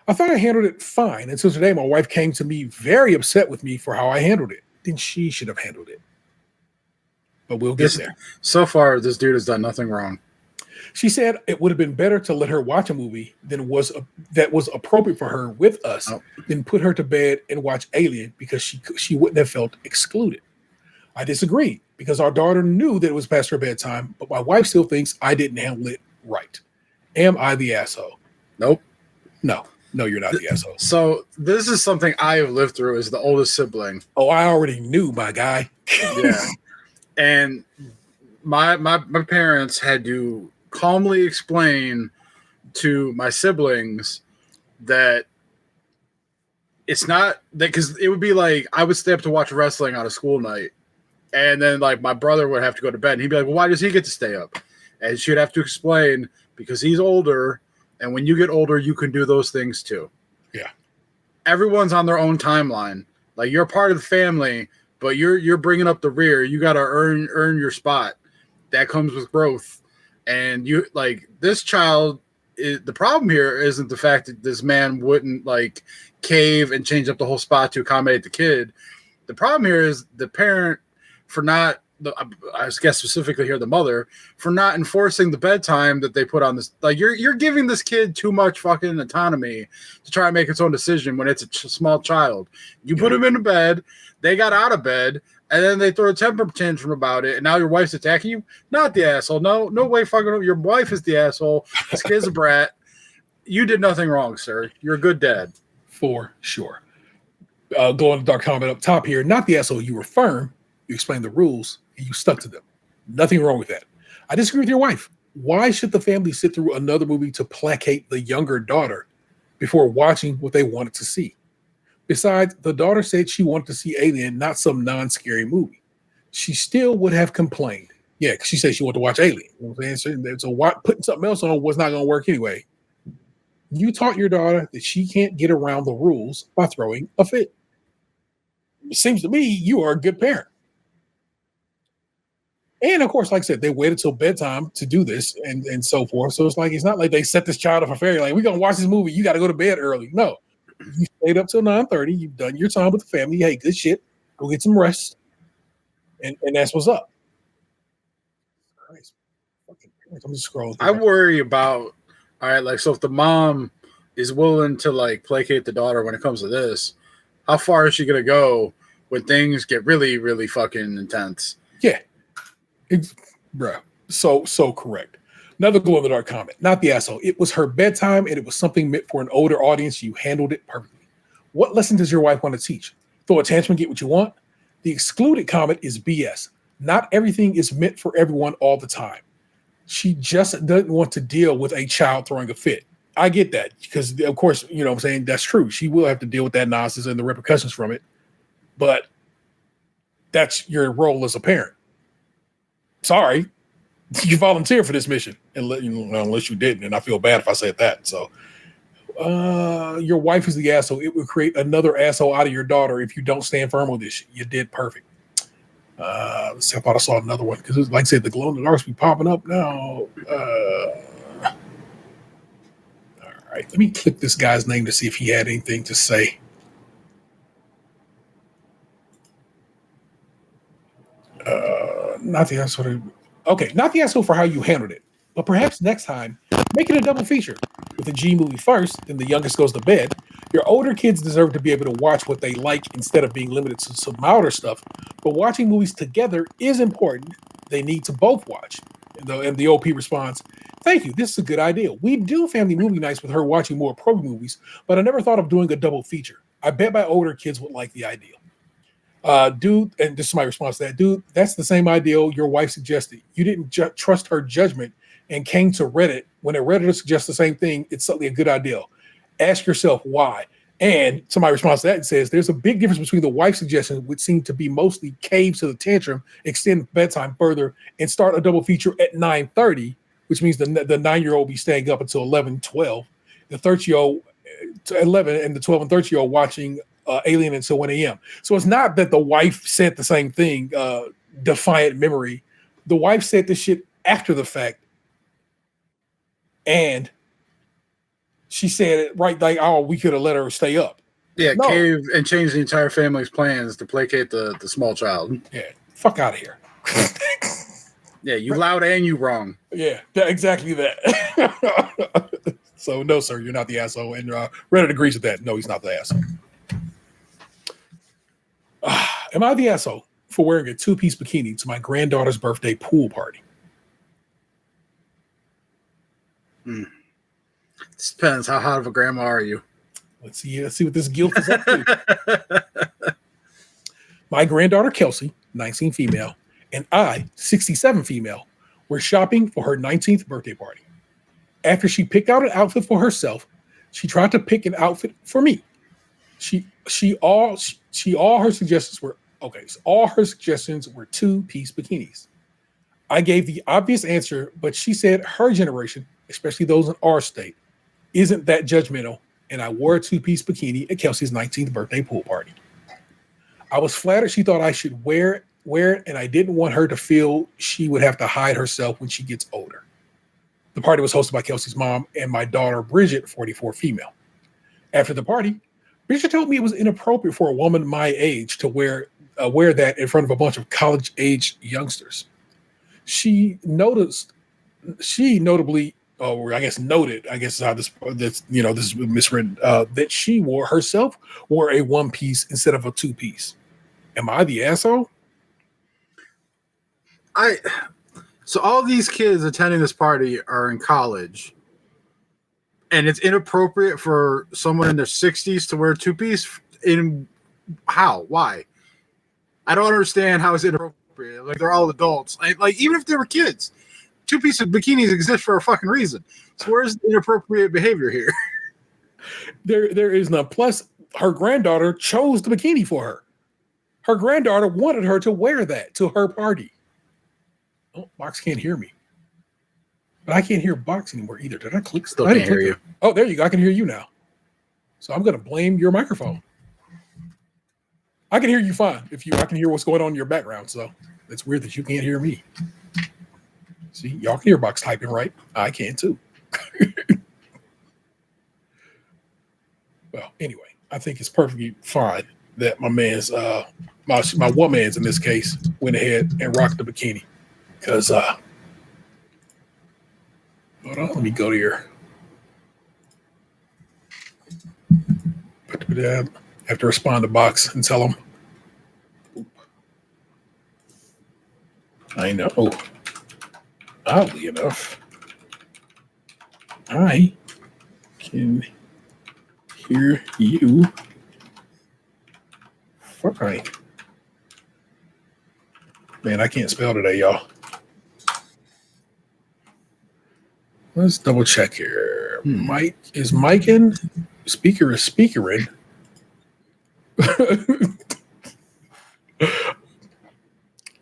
Speaker 2: I thought I handled it fine until today my wife came to me very upset with me for how I handled it. Then she should have handled it. But we'll get there.
Speaker 3: So far, this dude has done nothing wrong.
Speaker 2: She said it would have been better to let her watch a movie that was appropriate for her with us than put her to bed and watch Alien because she wouldn't have felt excluded. I disagreed because our daughter knew that it was past her bedtime, but my wife still thinks I didn't handle it right. Am I the asshole?
Speaker 3: Nope.
Speaker 2: No, you're not the asshole.
Speaker 3: So this is something I have lived through as the oldest sibling.
Speaker 2: Oh, I already knew, my guy.
Speaker 3: Yeah. And my parents had to calmly explain to my siblings that it's not that, because it would be like I would stay up to watch wrestling on a school night, and then like my brother would have to go to bed, and he'd be like, "Well, why does he get to stay up?" And she'd have to explain, because he's older, and when you get older, you can do those things too.
Speaker 2: Yeah,
Speaker 3: everyone's on their own timeline. Like, you're part of the family, but you're bringing up the rear. You got to earn your spot. That comes with growth, and you like this child. The problem here isn't the fact that this man wouldn't like cave and change up the whole spot to accommodate the kid. The problem here is the parent for not, I guess specifically here, the mother, for not enforcing the bedtime that they put on this. Like, you're giving this kid too much fucking autonomy to try and make its own decision when it's a small child. You put him in bed, they got out of bed, and then they throw a temper tantrum about it, and now your wife's attacking you? Not the asshole. No way fucking your wife is the asshole. This kid's a brat. You did nothing wrong, sir. You're a good dad.
Speaker 2: For sure. Go on the dark comment up top here. Not the asshole. You were firm. You explained the rules, and you stuck to them. Nothing wrong with that. I disagree with your wife. Why should the family sit through another movie to placate the younger daughter before watching what they wanted to see? Besides, the daughter said she wanted to see Alien, not some non-scary movie. She still would have complained. Yeah, because she said she wanted to watch Alien. You know what I'm saying? So putting something else on was not going to work anyway. You taught your daughter that she can't get around the rules by throwing a fit. It seems to me you are a good parent. And of course, like I said, they waited till bedtime to do this and so forth. So it's not like they set this child up for failure. Like, we're going to watch this movie. You got to go to bed early. No. You stayed up till 9:30. You've done your time with the family. Hey, good shit. Go get some rest. And that's what's up. Christ. I'm just scrolling.
Speaker 3: I worry about, all right, like, so if the mom is willing to like placate the daughter when it comes to this, how far is she going to go when things get really, really fucking intense?
Speaker 2: Yeah. Bruh. So correct. Another glow in the dark comment. Not the asshole. It was her bedtime, and it was something meant for an older audience. You handled it perfectly. What lesson does your wife want to teach? Throw a tantrum and get what you want? The excluded comment is BS. Not everything is meant for everyone all the time. She just doesn't want to deal with a child throwing a fit. I get that, because of course, you know what I'm saying, that's true. She will have to deal with that nonsense and the repercussions from it. But that's your role as a parent. Sorry. You volunteered for this mission, unless you didn't, and I feel bad if I said that. So, your wife is the asshole. It would create another asshole out of your daughter if you don't stand firm on this. You did perfect. Let's see, I thought I saw another one, because, like I said, the glow in the darks be popping up now. All right, let me click this guy's name to see if he had anything to say. Not the asshole. Okay, not the asshole for how you handled it, but perhaps next time, make it a double feature. With the G movie first, then the youngest goes to bed. Your older kids deserve to be able to watch what they like instead of being limited to some milder stuff. But watching movies together is important. They need to both watch. And the OP responds, "Thank you, this is a good idea. We do family movie nights with her watching more pro movies, but I never thought of doing a double feature. I bet my older kids would like the idea." Dude, and this is my response to that. Dude, that's the same ideal your wife suggested. You didn't trust her judgment and came to Reddit. When a Redditor suggests the same thing, it's suddenly a good idea. Ask yourself why. And somebody responds to that and says, there's a big difference between the wife's suggestion, which seemed to be mostly cave to the tantrum, extend bedtime further, and start a double feature at 9:30, which means the 9-year-old be staying up until 11, 12. The 30-year-old to 11, and the 12 and 13-year-old watching Alien until 1 a.m. So it's not that the wife said the same thing, defiant memory. The wife said this shit after the fact. And she said it right, like, oh, we could have let her stay up.
Speaker 3: Yeah, no. Cave and change the entire family's plans to placate the small child.
Speaker 2: Yeah, fuck out of here.
Speaker 3: Yeah, you loud and you wrong.
Speaker 2: Yeah, exactly that. So, no, sir, you're not the asshole. And Reddit agrees with that. No, he's not the asshole. Am I the asshole for wearing a 2-piece bikini to my granddaughter's birthday pool party?
Speaker 3: This depends. How hot of a grandma are you?
Speaker 2: Let's see what this guilt is up to. My granddaughter, Kelsey, 19 female, and I, 67 female, were shopping for her 19th birthday party. After she picked out an outfit for herself, she tried to pick an outfit for me. All her suggestions were okay. So all her suggestions were 2-piece bikinis. I gave the obvious answer, but she said her generation, especially those in our state, isn't that judgmental, and I wore a 2-piece bikini at Kelsey's 19th birthday pool party. I was flattered she thought I should wear it, and I didn't want her to feel she would have to hide herself when she gets older. The party was hosted by Kelsey's mom and my daughter, Bridget, 44 female. After the party, Bridget told me it was inappropriate for a woman my age to wear that in front of a bunch of college-age youngsters. She notably, or I guess noted, I guess is how this is miswritten, that she wore a 1-piece instead of a 2-piece. Am I the asshole?
Speaker 3: So all these kids attending this party are in college, and it's inappropriate for someone in their 60s to wear a 2-piece. How? Why? I don't understand how it's inappropriate. Like, they're all adults. Like even if they were kids, 2-piece bikinis exist for a fucking reason. So where's the inappropriate behavior here?
Speaker 2: There is none. Plus, her granddaughter chose the bikini for her. Her granddaughter wanted her to wear that to her party. Oh, Box can't hear me. But I can't hear Box anymore either. Did I click?
Speaker 3: Still can't hear you.
Speaker 2: Oh, there you go. I can hear you now. So I'm going to blame your microphone. I can hear you fine. I can hear what's going on in your background. So it's weird that you can't hear me. See, y'all can hear Box typing, right? I can too. Well, anyway, I think it's perfectly fine that my man's, my woman's in this case, went ahead and rocked the bikini. Because, hold on, let me go to your. I have to respond to Box and tell him. I know. Oddly enough, I can hear you fine. Man, I can't spell today, y'all. Let's double check here. Mike is miking. Speaker is speakering.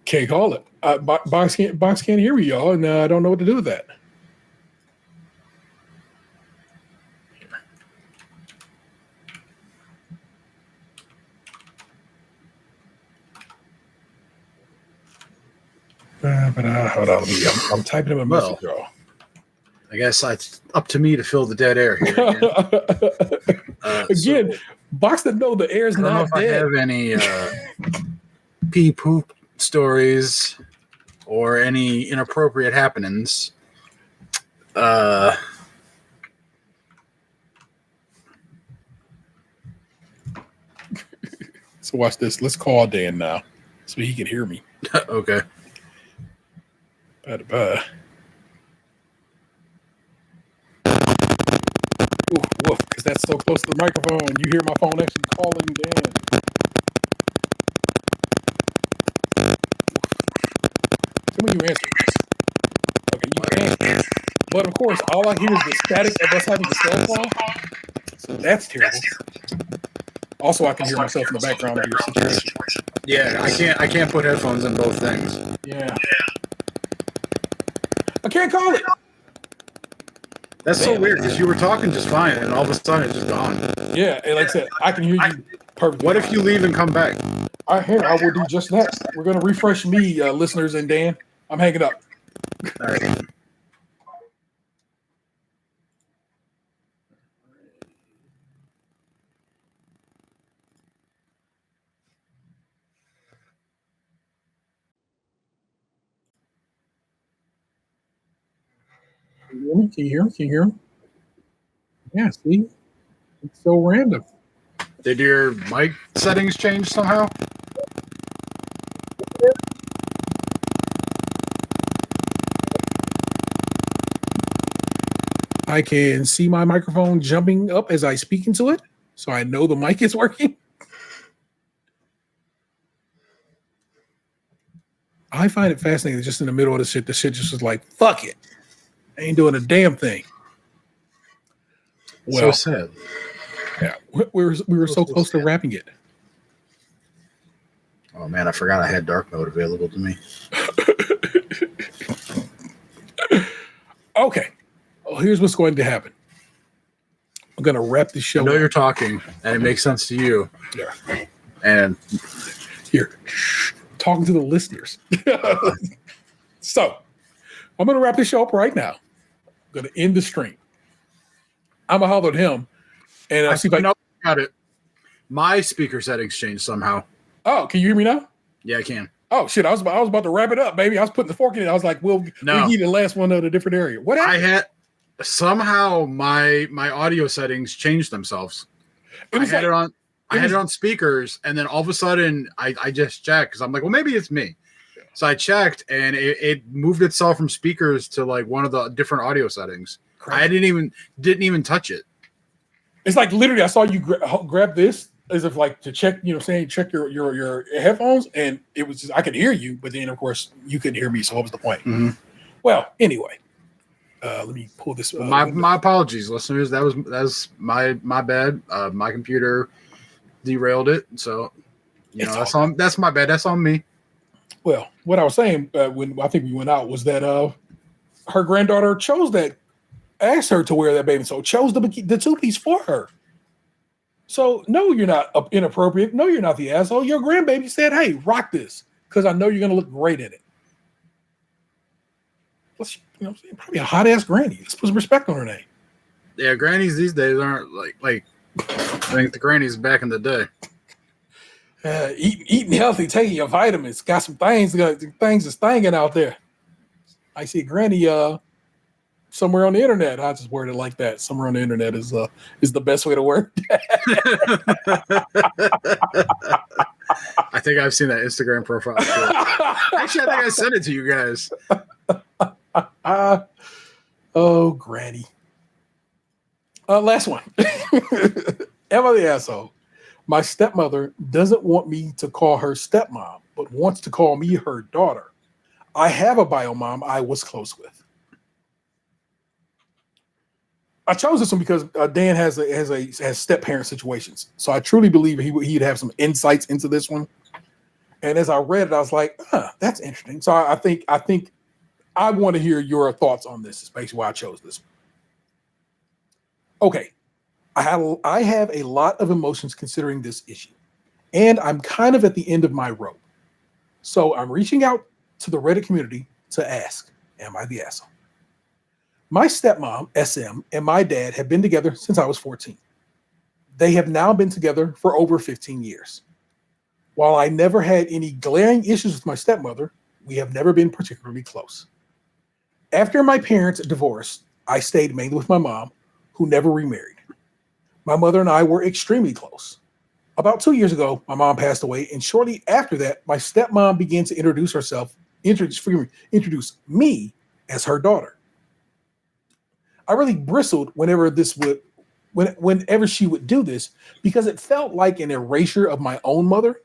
Speaker 2: Can't call it. Box can't hear me, y'all, and I don't know what to do with that. Hold on, I'm typing him a message, y'all.
Speaker 3: I guess it's up to me to fill the dead air here.
Speaker 2: Again, Box doesn't know the air's not dead.
Speaker 3: I have any pee poop stories or any inappropriate happenings. So
Speaker 2: watch this. Let's call Dan now so he can hear me.
Speaker 3: Okay.
Speaker 2: Ooh, woof, because that's so close to the microphone. You hear my phone actually calling Dan. Tell me you answer. Okay, you can. But of course, all I hear is the static of us having the cell phone. So that's terrible. Also, I can hear myself in the background of your situation.
Speaker 3: Yeah, I can't put headphones in both things.
Speaker 2: Yeah. I can't call it.
Speaker 3: That's so weird because you were talking just fine and all of a sudden it's just gone.
Speaker 2: Yeah, and like I said, I can hear you perfectly.
Speaker 3: What if you leave and come back?
Speaker 2: I will do just that. We're going to refresh me, listeners, and Dan. I'm hanging up.
Speaker 3: All right.
Speaker 2: Can you hear him? Can you hear him? Yeah, see? It's so random.
Speaker 3: Did your mic settings change somehow?
Speaker 2: I can see my microphone jumping up as I speak into it, so I know the mic is working. I find it fascinating that just in the middle of the shit just was like, fuck it. I ain't doing a damn thing.
Speaker 3: Well, so sad.
Speaker 2: Yeah, we were so close to wrapping it.
Speaker 3: Oh man, I forgot I had dark mode available to me.
Speaker 2: Okay. Well, here's what's going to happen. I'm going to wrap this show.
Speaker 3: I know
Speaker 2: up.
Speaker 3: you're talking, and it makes sense to you.
Speaker 2: Yeah.
Speaker 3: And
Speaker 2: Here, talking to the listeners. So, I'm going to wrap this show up right now. I'm going to end the stream. I'm going to holler at him. And
Speaker 3: I
Speaker 2: see if I
Speaker 3: got it. My speaker settings changed somehow.
Speaker 2: Oh, can you hear me now?
Speaker 3: Yeah, I can.
Speaker 2: Oh shit! I was about to wrap it up, baby. I was putting the fork in it. I was like, "We need the last one at a different area." What happened?
Speaker 3: I had somehow my audio settings changed themselves. I had it on speakers, and then all of a sudden, I just checked because I'm like, well, maybe it's me. So I checked, and it moved itself from speakers to like one of the different audio settings. Crazy. I didn't even touch it.
Speaker 2: It's like literally, I saw you grab this. As if like to check, check your headphones, and it was just I could hear you, but then of course you couldn't hear me. So what was the point?
Speaker 3: Mm-hmm.
Speaker 2: Well, anyway, let me pull this.
Speaker 3: My apologies, listeners. That's my bad. My computer derailed it, so that's my bad. That's on me.
Speaker 2: Well, what I was saying when I think we went out was that her granddaughter asked her to wear that bathing suit, chose the 2-piece for her. So, no, you're not inappropriate. No, you're not the asshole. Your grandbaby said, hey, rock this because I know you're going to look great in it. Let's, probably a hot-ass granny. Let's put some respect on her name.
Speaker 3: Yeah, grannies these days aren't like I think the grannies back in the day.
Speaker 2: Eating healthy, taking your vitamins. Got some things that's thanging out there. I see a granny somewhere on the internet. I just word it like that. Somewhere on the internet is the best way to word that.
Speaker 3: I think I've seen that Instagram profile. Actually, I think I sent it to you guys.
Speaker 2: Oh, granny. Last one. Am I the asshole? My stepmother doesn't want me to call her stepmom, but wants to call me her daughter. I have a bio mom I was close with. I chose this one because Dan has step parent situations, so I truly believe he'd have some insights into this one. And as I read it, I was like, that's interesting. So I think I want to hear your thoughts on this. Is basically why I chose this one. Okay, I have a lot of emotions considering this issue, and I'm kind of at the end of my rope. So I'm reaching out to the Reddit community to ask, am I the asshole? My stepmom, SM, and my dad have been together since I was 14. They have now been together for over 15 years. While I never had any glaring issues with my stepmother, we have never been particularly close. After my parents divorced, I stayed mainly with my mom, who never remarried. My mother and I were extremely close. About 2 years ago, my mom passed away, and shortly after that, my stepmom began to introduce me as her daughter. I really bristled whenever she would do this because it felt like an erasure of my own mother.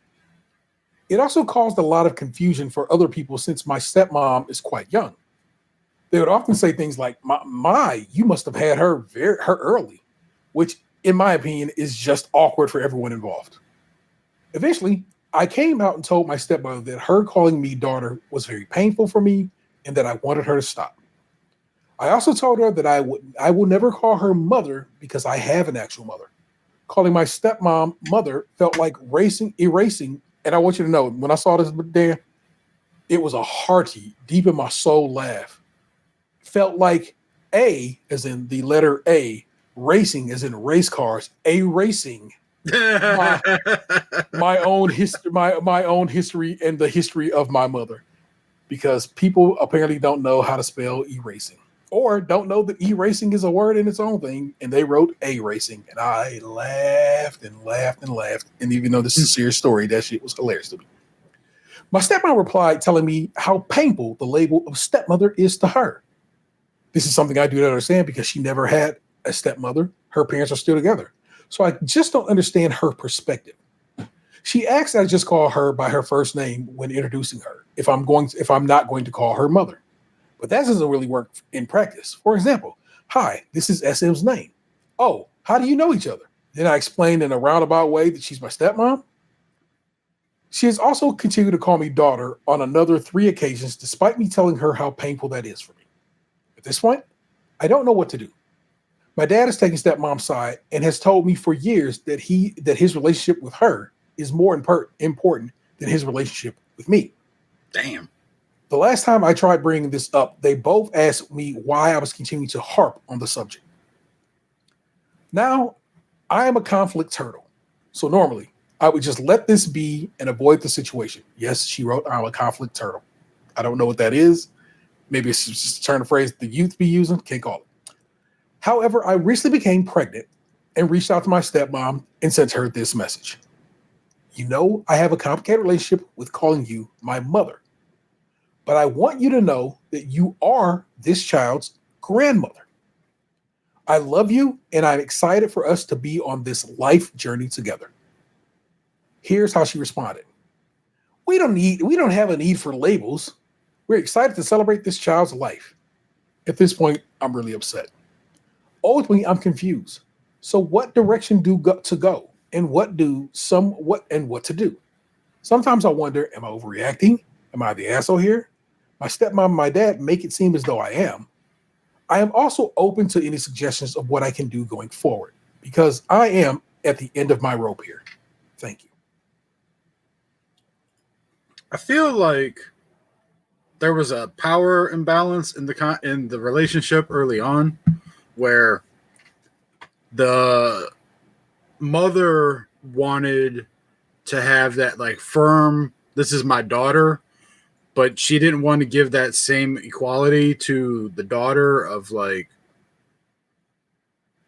Speaker 2: It also caused a lot of confusion for other people since my stepmom is quite young. They would often say things like, you must have had her early, which in my opinion is just awkward for everyone involved. Eventually, I came out and told my stepmother that her calling me daughter was very painful for me and that I wanted her to stop. I also told her that I will never call her mother because I have an actual mother. Calling my stepmom mother felt like erasing. And I want you to know, when I saw this there, it was a hearty, deep in my soul laugh. Felt like A, as in the letter A, racing as in race cars, erasing my own history and the history of my mother. Because people apparently don't know how to spell erasing. Or don't know that erasing is a word in its own thing, and they wrote a racing, and I laughed and laughed and laughed. And even though this is a serious story, that shit was hilarious to me. My stepmom replied, telling me how painful the label of stepmother is to her. This is something I do not understand because she never had a stepmother. Her parents are still together, so I just don't understand her perspective. She asked that I just call her by her first name when introducing her, if I'm not going to call her mother. But that doesn't really work in practice. For example, hi, this is SM's name. Oh, how do you know each other? Then I explained in a roundabout way that she's my stepmom. She has also continued to call me daughter on another 3 occasions, despite me telling her how painful that is for me. At this point, I don't know what to do. My dad has taken stepmom's side and has told me for years that his relationship with her is more important than his relationship with me.
Speaker 3: Damn.
Speaker 2: The last time I tried bringing this up, they both asked me why I was continuing to harp on the subject. Now, I am a conflict turtle, so normally I would just let this be and avoid the situation. Yes, she wrote, I'm a conflict turtle. I don't know what that is. Maybe it's just a turn of phrase the youth be using. Can't call it. However, I recently became pregnant and reached out to my stepmom and sent her this message. You know, I have a complicated relationship with calling you my mother, but I want you to know that you are this child's grandmother. I love you, and I'm excited for us to be on this life journey together. Here's how she responded. We don't have a need for labels. We're excited to celebrate this child's life. At this point, I'm really upset. Ultimately, I'm confused. So what direction to go and what to do? Sometimes I wonder, am I overreacting? Am I the asshole here? My stepmom and my dad make it seem as though I am. I am also open to any suggestions of what I can do going forward because I am at the end of my rope here. Thank you.
Speaker 3: I feel like there was a power imbalance in the relationship early on where the mother wanted to have that like firm, this is my daughter, but she didn't want to give that same equality to the daughter of like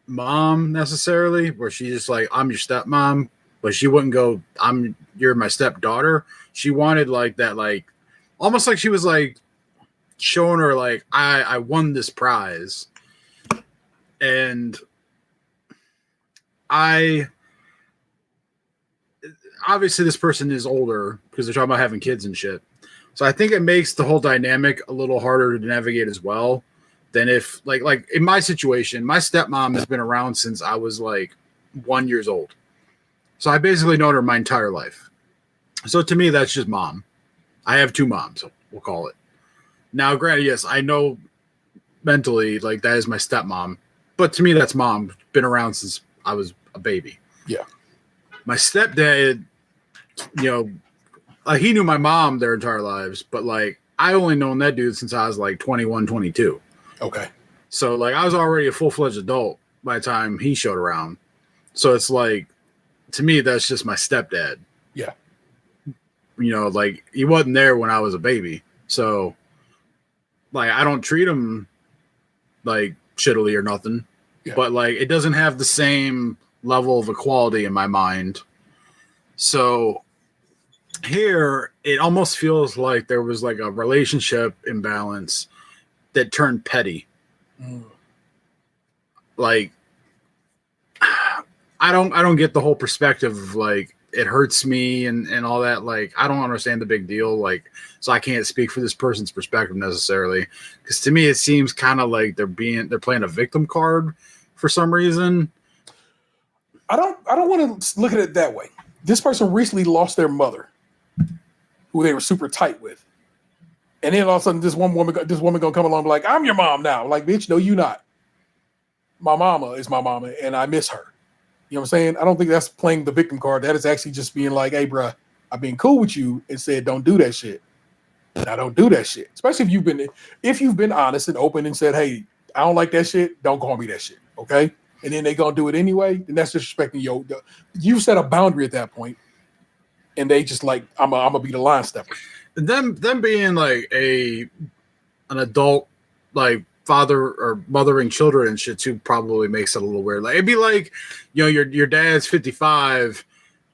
Speaker 3: mom necessarily, where she's just like, I'm your stepmom, but she wouldn't go, you're my stepdaughter. She wanted like that, like almost like she was like showing her like, I won this prize. And obviously this person is older because they're talking about having kids and shit. So I think it makes the whole dynamic a little harder to navigate as well than if like in my situation, my stepmom has been around since I was like 1 year old. So I basically known her my entire life. So to me, that's just mom. I have 2 moms, we'll call it. Now, granted, yes, I know mentally like that is my stepmom, but to me, that's mom. Been around since I was a baby.
Speaker 2: Yeah.
Speaker 3: My stepdad, he knew my mom their entire lives, but like I only known that dude since I was like 21, 22.
Speaker 2: Okay.
Speaker 3: So like I was already a full-fledged adult by the time he showed around. So it's like, to me, that's just my stepdad.
Speaker 2: Yeah.
Speaker 3: Like he wasn't there when I was a baby. So like I don't treat him like shittily or nothing. Yeah. But like it doesn't have the same level of equality in my mind. So here it almost feels like there was like a relationship imbalance that turned petty. Like I don't get the whole perspective of like it hurts me and all that. Like I don't understand the big deal. Like so I can't speak for this person's perspective necessarily, because to me it seems kind of like they're playing a victim card for some reason.
Speaker 2: I don't want to look at it that way. This person recently lost their mother, who they were super tight with, and then all of a sudden this woman gonna come along and be like, I'm your mom now. Like, bitch, no, you not. My mama is my mama, and I miss her. You know what I'm saying? I don't think that's playing the victim card. That is actually just being like, hey, bruh, I've been cool with you and said don't do that shit. Now don't do that shit. Especially if you've been honest and open and said, hey, I don't like that shit. Don't call me that shit. Okay? And then they gonna do it anyway, then that's disrespecting you set a boundary at that point, and they just like, I'm gonna be the line stepper.
Speaker 3: Them being like an adult, like father or mothering children and shit too, probably makes it a little weird. Like it'd be like, your dad's 55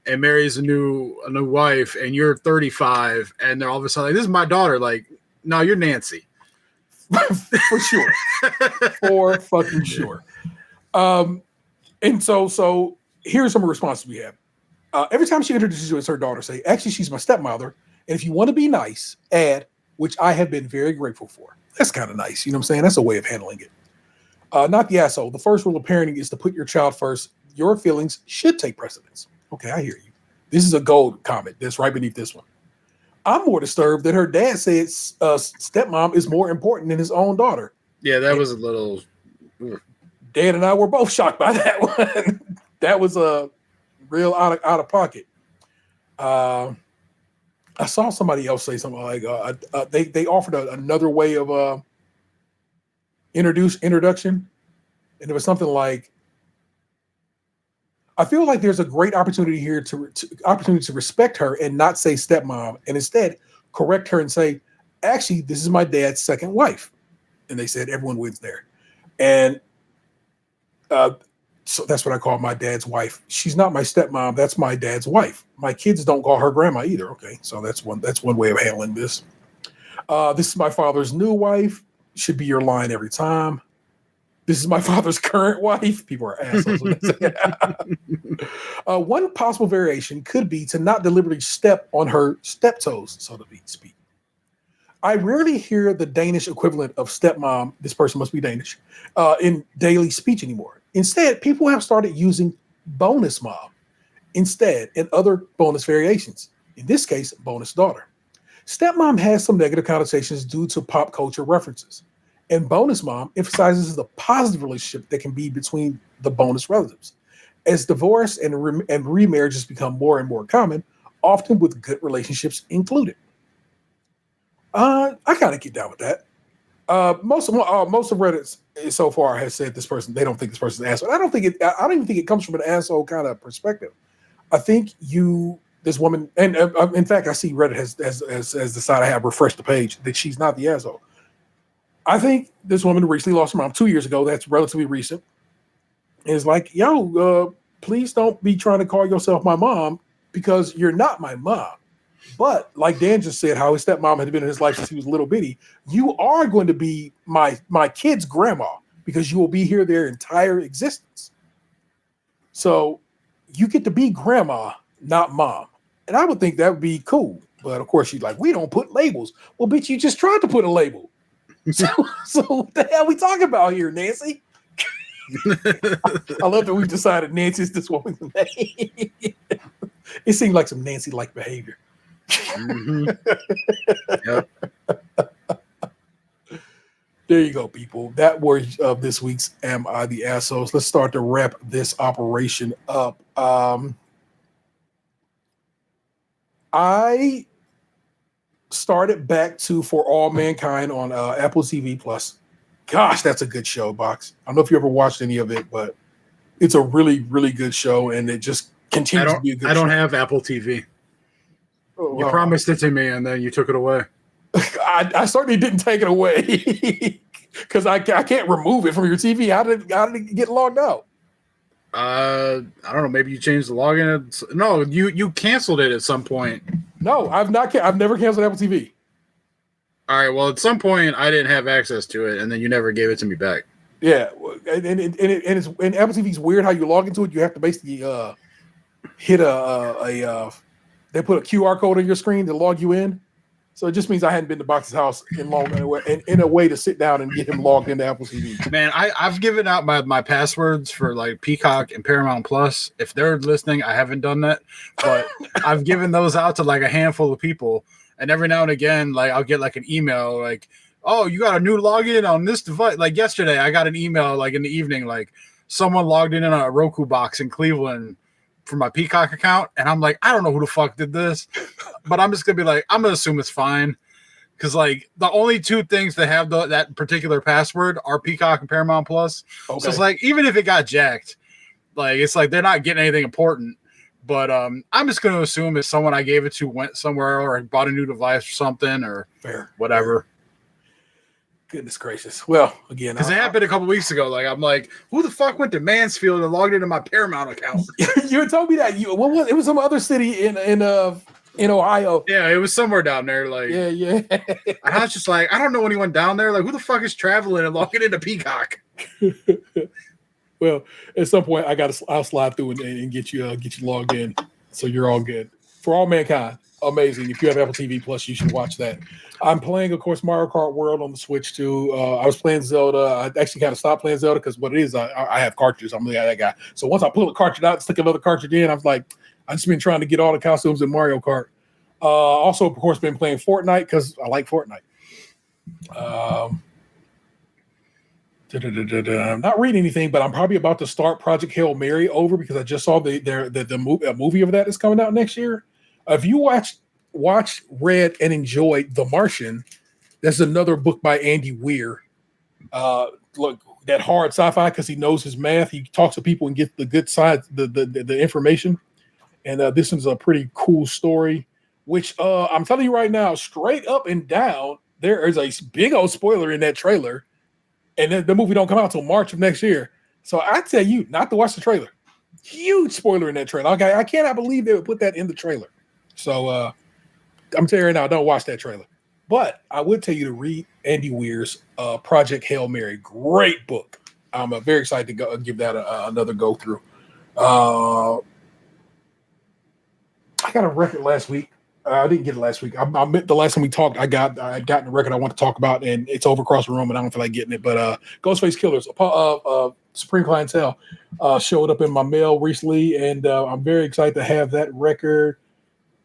Speaker 3: and marries a new wife, and you're 35, and they're all of a sudden like, this is my daughter. Like, no, you're Nancy.
Speaker 2: For sure. For fucking sure. And so here's some responses we have. Every time she introduces you as her daughter, say, actually, she's my stepmother. And if you want to be nice, add, which I have been very grateful for. That's kind of nice. You know what I'm saying? That's a way of handling it. Not the asshole. The first rule of parenting is to put your child first. your feelings should take precedence. Okay, I hear you. This is a gold comment that's right beneath this one. I'm more disturbed that her dad said stepmom is more important than his own daughter.
Speaker 3: Yeah, that was a little.
Speaker 2: Dan and I were both shocked by that one. That was a real out of pocket. I saw somebody else say something like they offered another way of introduction, and it was something like, I feel like there's a great opportunity here to respect her and not say stepmom, and instead correct her and say, actually, this is my dad's second wife. And they said everyone wins there. And so that's what I call my dad's wife. She's not my stepmom. That's my dad's wife. My kids don't call her grandma either. Okay, so that's one way of handling this. This is my father's new wife. Should be your line every time. This is my father's current wife. People are assholes when they say that. One possible variation could be to not deliberately step on her step toes, so to speak. I rarely hear the Danish equivalent of stepmom, this person must be Danish, in daily speech anymore. Instead, people have started using bonus mom instead and other bonus variations. In this case, bonus daughter. Stepmom has some negative connotations due to pop culture references. And bonus mom emphasizes the positive relationship that can be between the bonus relatives. As divorce and remarriages become more and more common, often with good relationships included. I kind of get down with that. Most of Reddit so far has said this person, they don't think this person's an asshole. I don't even think it comes from an asshole kind of perspective. I think this woman, and in fact, I see Reddit has decided, I have refreshed the page, that she's not the asshole. I think this woman recently lost her mom 2 years ago. That's relatively recent. And it's like, please don't be trying to call yourself my mom, because you're not my mom. But like Dan just said, how his stepmom had been in his life since he was little bitty, you are going to be my kid's grandma, because you will be here their entire existence. So you get to be grandma, not mom. And I would think that would be cool. But of course, she's like, we don't put labels. Well, bitch, you just tried to put a label. So what the hell are we talking about here, Nancy? I love that we've decided Nancy is this woman's name. It seemed like some Nancy-like behavior.
Speaker 3: Mm-hmm. Yep.
Speaker 2: There you go, people. That was this week's Am I the Assholes? Let's start to wrap this operation up. I started back to For All Mankind on Apple TV Plus. Gosh, that's a good show, Box. I don't know if you ever watched any of it, but it's a really, really good show, and it just continues to be a good show.
Speaker 3: I don't have Apple TV. You promised it to me, and then you took it away.
Speaker 2: I certainly didn't take it away, because I can't remove it from your TV. How did it get logged out?
Speaker 3: I don't know. Maybe you changed the login. No, you canceled it at some point.
Speaker 2: No, I've not. I've never canceled Apple TV.
Speaker 3: All right. Well, at some point, I didn't have access to it, and then you never gave it to me back.
Speaker 2: Yeah, and Apple TV's weird how you log into it. You have to basically hit they put a QR code on your screen to log you in. So it just means I hadn't been to Box's house in a way to sit down and get him logged into Apple TV.
Speaker 3: Man, I've given out my passwords for like Peacock and Paramount Plus. If they're listening, I haven't done that, but I've given those out to like a handful of people. And every now and again, like I'll get like an email like, oh, you got a new login on this device. Like yesterday, I got an email like in the evening, like someone logged in on a Roku box in Cleveland for my Peacock account, and I'm like, I don't know who the fuck did this, but I'm just gonna be like, I'm gonna assume it's fine, because like the only two things that have that particular password are Peacock and Paramount Plus. Okay. So it's like, even if it got jacked, like it's like they're not getting anything important. But I'm just gonna assume it's someone I gave it to went somewhere or bought a new device or something or whatever.
Speaker 2: Goodness gracious. Well, again,
Speaker 3: because it happened a couple weeks ago. Like, I'm like, who the fuck went to Mansfield and logged into my Paramount account?
Speaker 2: You had told me that. It was some other city in Ohio.
Speaker 3: Yeah, it was somewhere down there. Like,
Speaker 2: yeah.
Speaker 3: And I was just like, I don't know anyone down there. Like, who the fuck is traveling and logging into Peacock?
Speaker 2: Well, at some point, I'll slide through and get you logged in, so you're all good. For All Mankind. amazing. If you have Apple TV Plus, you should watch that. I'm playing, of course, Mario Kart World on the Switch too. I was playing Zelda. I actually kind of stopped playing Zelda because what it is, I have cartridges. I'm really that guy. So once I pull a cartridge out, stick another cartridge in, I was like, I've just been trying to get all the costumes in Mario Kart. Also, of course, been playing Fortnite because I like Fortnite. I'm not reading anything, but I'm probably about to start Project Hail Mary over because I just saw the movie of that is coming out next year. If you watched, read, and enjoyed The Martian, there's another book by Andy Weir. Look, that hard sci-fi because he knows his math. He talks to people and gets the good side, the information. And this is a pretty cool story, which I'm telling you right now, straight up and down, there is a big old spoiler in that trailer. And then the movie don't come out until March of next year. So I tell you not to watch the trailer. Huge spoiler in that trailer. Okay, I cannot believe they would put that in the trailer. So I'm telling you right now, don't watch that trailer. But I would tell you to read Andy Weir's Project Hail Mary. Great book. I'm very excited to go give that another go through. I got a record last week. I didn't get it last week. I meant the last time we talked, I had gotten the record I want to talk about, and it's over across the room, and I don't feel like getting it. But Ghostface Killers, Supreme Clientele, showed up in my mail recently, and I'm very excited to have that record.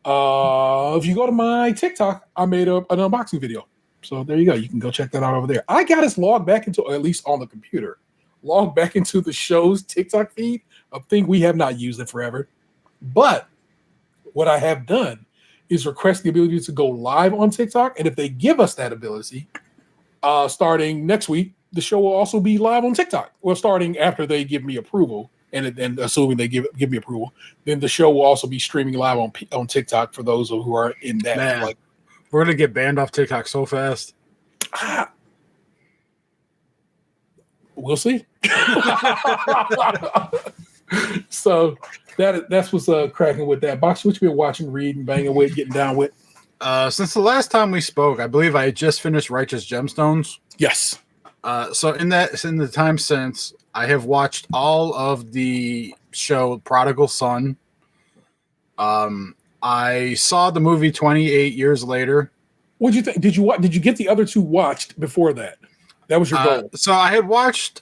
Speaker 2: If you go to my TikTok, I made an unboxing video. So there you go. You can go check that out over there. I got us logged back into, at least on the computer, logged back into the show's TikTok feed, a thing we have not used in forever. But what I have done is request the ability to go live on TikTok. And if they give us that ability, starting next week, the show will also be live on TikTok. Well, starting after they give me approval, and assuming they give me approval, then the show will also be streaming live on TikTok for those who are in that.
Speaker 3: Man,
Speaker 2: like,
Speaker 3: we're gonna get banned off TikTok so fast.
Speaker 2: We'll see. So that's what's cracking with that. Box, what you been watching, reading, banging with, getting down with?
Speaker 3: Since the last time we spoke, I believe I had just finished Righteous Gemstones.
Speaker 2: Yes.
Speaker 3: So in the time since, I have watched all of the show Prodigal Son. I saw the movie 28 Years Later.
Speaker 2: What'd you think? Did you get the other two watched before that? That was your goal.
Speaker 3: So I had watched.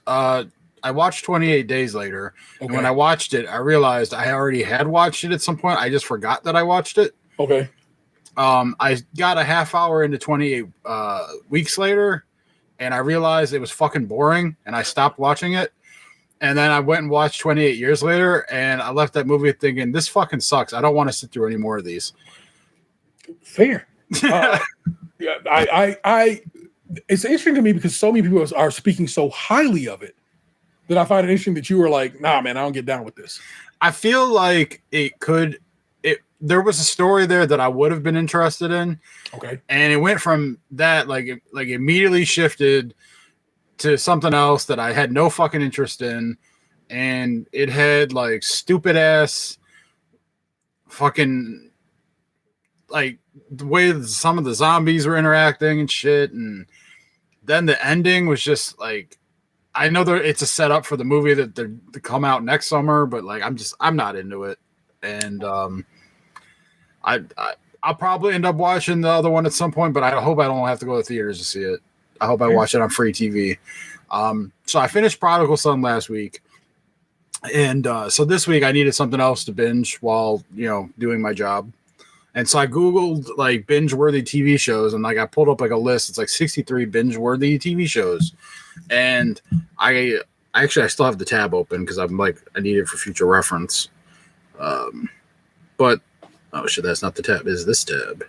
Speaker 3: I watched 28 Days Later,
Speaker 2: Okay.
Speaker 3: and when I watched it, I realized I already had watched it at some point. I just forgot that I watched it.
Speaker 2: Okay.
Speaker 3: I got a half hour into 28 Weeks Later, and I realized it was fucking boring, and I stopped watching it. And then I went and watched 28 Years Later, and I left that movie thinking, this fucking sucks. I don't want to sit through any more of these.
Speaker 2: Fair. Yeah, I it's interesting to me because so many people are speaking so highly of it that I find it interesting that you were like, nah, man, I don't get down with this.
Speaker 3: I feel like there was a story there that I would have been interested in.
Speaker 2: Okay.
Speaker 3: And it went from that, like immediately shifted to something else that I had no fucking interest in. And it had like stupid ass fucking, like the way some of the zombies were interacting and shit. And then the ending was just like, I know it's a setup for the movie that they're to come out next summer, but like I'm not into it. And I'll probably end up watching the other one at some point, but I hope I don't have to go to theaters to see it. I hope I watch it on free TV. So I finished Prodigal Son last week. And so this week I needed something else to binge while, doing my job. And so I Googled like binge-worthy TV shows, and like I pulled up like a list. It's like 63 binge-worthy TV shows. And I still have the tab open because I'm like, I need it for future reference. But oh shit, that's not the tab. Is this tab?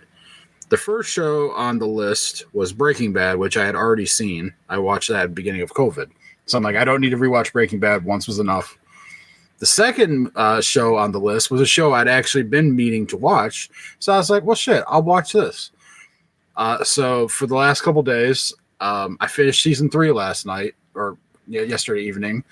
Speaker 3: The first show on the list was Breaking Bad, which I had already seen. I watched that at the beginning of COVID. So I'm like, I don't need to rewatch Breaking Bad. Once was enough. The second show on the list was a show I'd actually been meaning to watch. So I was like, well, shit, I'll watch this. So for the last couple days, I finished season 3 last night, or yesterday evening.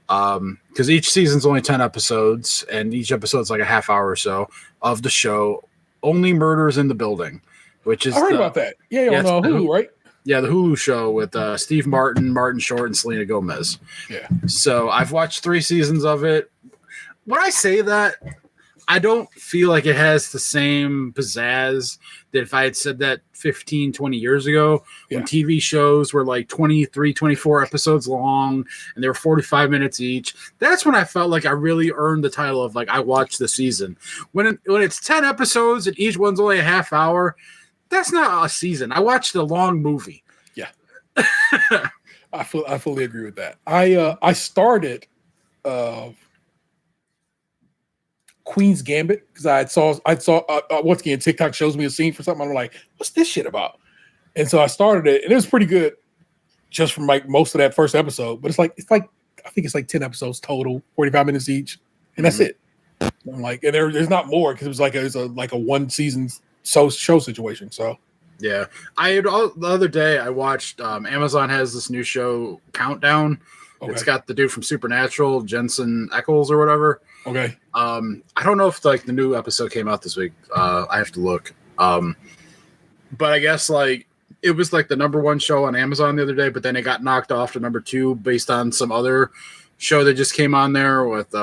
Speaker 3: Because each season's only 10 episodes, and each episode's like a half hour or so of the show Only Murders in the Building, which is...
Speaker 2: I heard about that. Yeah, on Hulu, right?
Speaker 3: Yeah, the Hulu show with Steve Martin, Martin Short, and Selena Gomez.
Speaker 2: Yeah.
Speaker 3: So I've watched 3 seasons of it. When I say that, I don't feel like it has the same pizzazz that if I had said that 15, 20 years ago when TV shows were like 23, 24 episodes long and they were 45 minutes each. That's when I felt like I really earned the title of like I watched the season. When it's 10 episodes and each one's only a half hour, that's not a season. I watched a long movie.
Speaker 2: Yeah. I fully agree with that. I started Queen's Gambit because I saw once again TikTok shows me a scene for something. I'm like, what's this shit about? And so I started it, and it was pretty good, just from like most of that first episode. But it's like I think it's like 10 episodes total, 45 minutes each, and that's it. I'm like, and there's not more because it was a one season show situation. So
Speaker 3: yeah, the other day I watched Amazon has this new show Countdown. Okay. It's got the dude from Supernatural, Jensen Ackles or whatever.
Speaker 2: Okay.
Speaker 3: I don't know if like the new episode came out this week. I have to look. But I guess like it was like the number one show on Amazon the other day, but then it got knocked off to number 2 based on some other show that just came on there with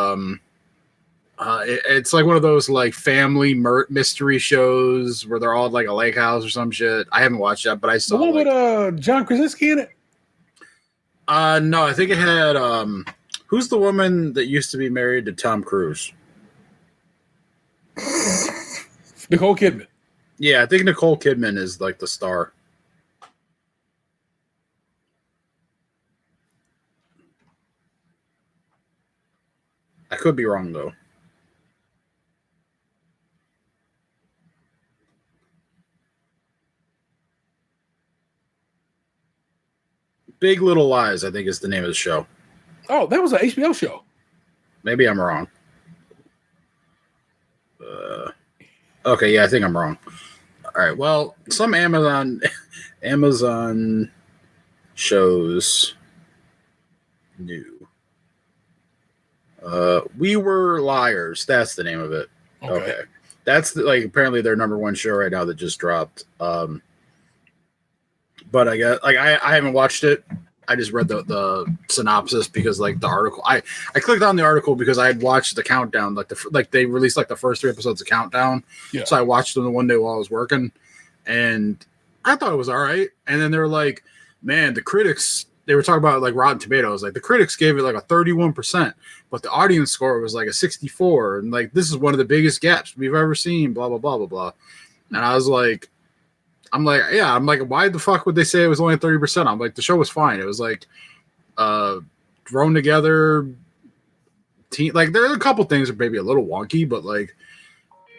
Speaker 3: it's like one of those like family mystery shows where they're all at like a lake house or some shit. I haven't watched that, but I saw
Speaker 2: the one with John Krasinski in it.
Speaker 3: No, I think it had who's the woman that used to be married to Tom Cruise?
Speaker 2: Nicole Kidman.
Speaker 3: Yeah, I think Nicole Kidman is like the star. I could be wrong though. Big Little Lies, I think is the name of the show.
Speaker 2: Oh, that was an HBO show.
Speaker 3: Maybe I'm wrong. Okay, yeah, I think I'm wrong. All right, well, some Amazon shows new. We Were Liars. That's the name of it. Okay. That's like apparently their number one show right now that just dropped. But I guess like I haven't watched it. I just read the synopsis because like the article. I clicked on the article because I had watched the countdown. Like they released like the first 3 episodes of Countdown. Yeah. So I watched them the one day while I was working, and I thought it was all right. And then they were like, "Man, the critics." They were talking about like Rotten Tomatoes. Like the critics gave it like a 31%, but the audience score was like a 64. And like this is one of the biggest gaps we've ever seen. Blah blah blah blah blah. And I was like. I'm like, why the fuck would they say it was only 30%? I'm like, the show was fine. It was like thrown together. Like, there are a couple things that maybe a little wonky, but like,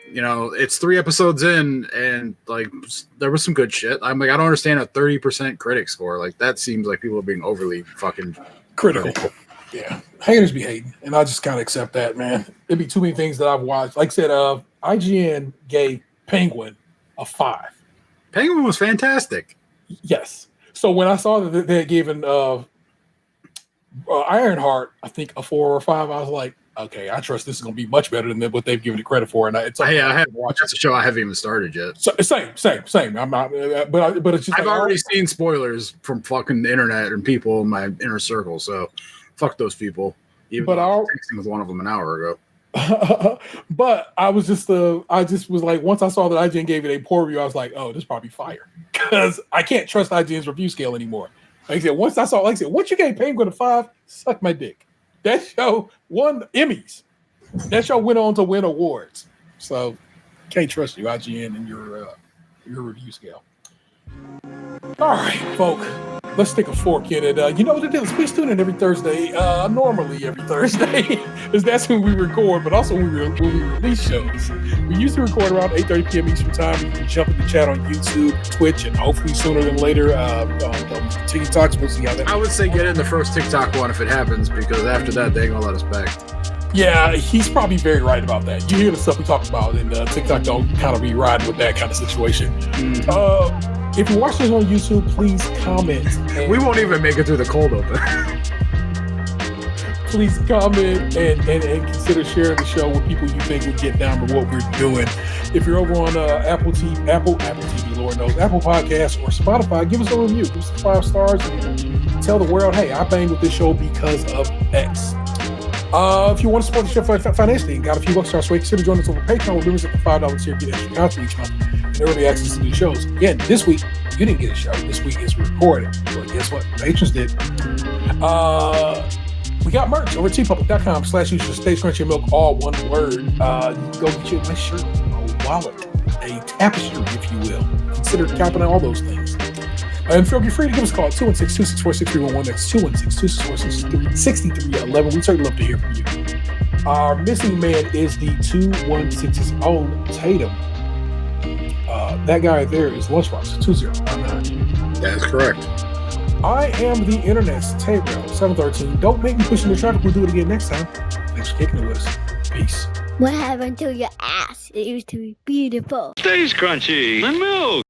Speaker 3: you know, it's 3 episodes in, and like, there was some good shit. I'm like, I don't understand a 30% critic score. Like, that seems like people are being overly fucking
Speaker 2: critical. Yeah, haters be hating, and I just kind of accept that, man. It'd be too many things that I've watched. Like I said, IGN gave Penguin a 5.
Speaker 3: Penguin was fantastic.
Speaker 2: Yes. So when I saw that they had given Ironheart, I think a 4 or 5, I was like, okay, I trust this is going to be much better than what they've given it credit for. And I
Speaker 3: haven't watched. That's a show I haven't even started yet.
Speaker 2: So, same. I'm not, but it's just.
Speaker 3: I've already seen spoilers from fucking the internet and people in my inner circle. So, fuck those people. Even though I was texting with one of them an hour ago.
Speaker 2: But I just was like, once I saw that IGN gave it a poor review, I was like, oh, this is probably fire, because I can't trust IGN's review scale anymore. Like I said, once you gave Penguin a 5, suck my dick. That show won Emmys. That show went on to win awards. So can't trust you, IGN, and your review scale. All right, folk. Let's stick a fork in it. You know what it is? Please tune in every Thursday. Normally every Thursday, because that's when we record, but also when we release shows. We usually record around 8:30 p.m. Eastern time. You can jump in the chat on YouTube, Twitch, and hopefully sooner than later on TikToks. We'll see how that.
Speaker 3: I would say get in the first TikTok one if it happens, because after that they ain't gonna let us back.
Speaker 2: Yeah, he's probably very right about that. You hear the stuff we talk about, and TikTok don't kind of be riding with that kind of situation. If you watch this on YouTube, please comment.
Speaker 3: We won't even make it through the cold open.
Speaker 2: Please comment and consider sharing the show with people you think would get down to what we're doing. If you're over on Apple TV, Lord knows, Apple Podcasts or Spotify, give us a review. Give us 5 stars and tell the world, hey, I banged with this show because of X. If you want to support the show financially, got a few bucks our way, consider joining us over Patreon. We're doing it for $5 here, get extra content each month and early access to new shows. Again, this week you didn't get a show. This week is recorded. Well, guess what? Patrons did. We got merch over at tpublic.com/use/Krunchy milk, all one word. You can go get you a nice shirt, a wallet, a tapestry, if you will. Consider copping all those things. And feel free to give us a call at 216-264-6311. That's 216-264-6311. We'd certainly love to hear from you. Our missing man is the 216's own Tatum. That guy there is Lunchbox 2019.
Speaker 3: That's correct.
Speaker 2: I am the internet's Taybro 713. Don't make me push in the traffic. We'll do it again next time. Thanks for kicking it with us. Peace.
Speaker 4: What happened to your ass? It used to be beautiful.
Speaker 5: Stays crunchy and milk.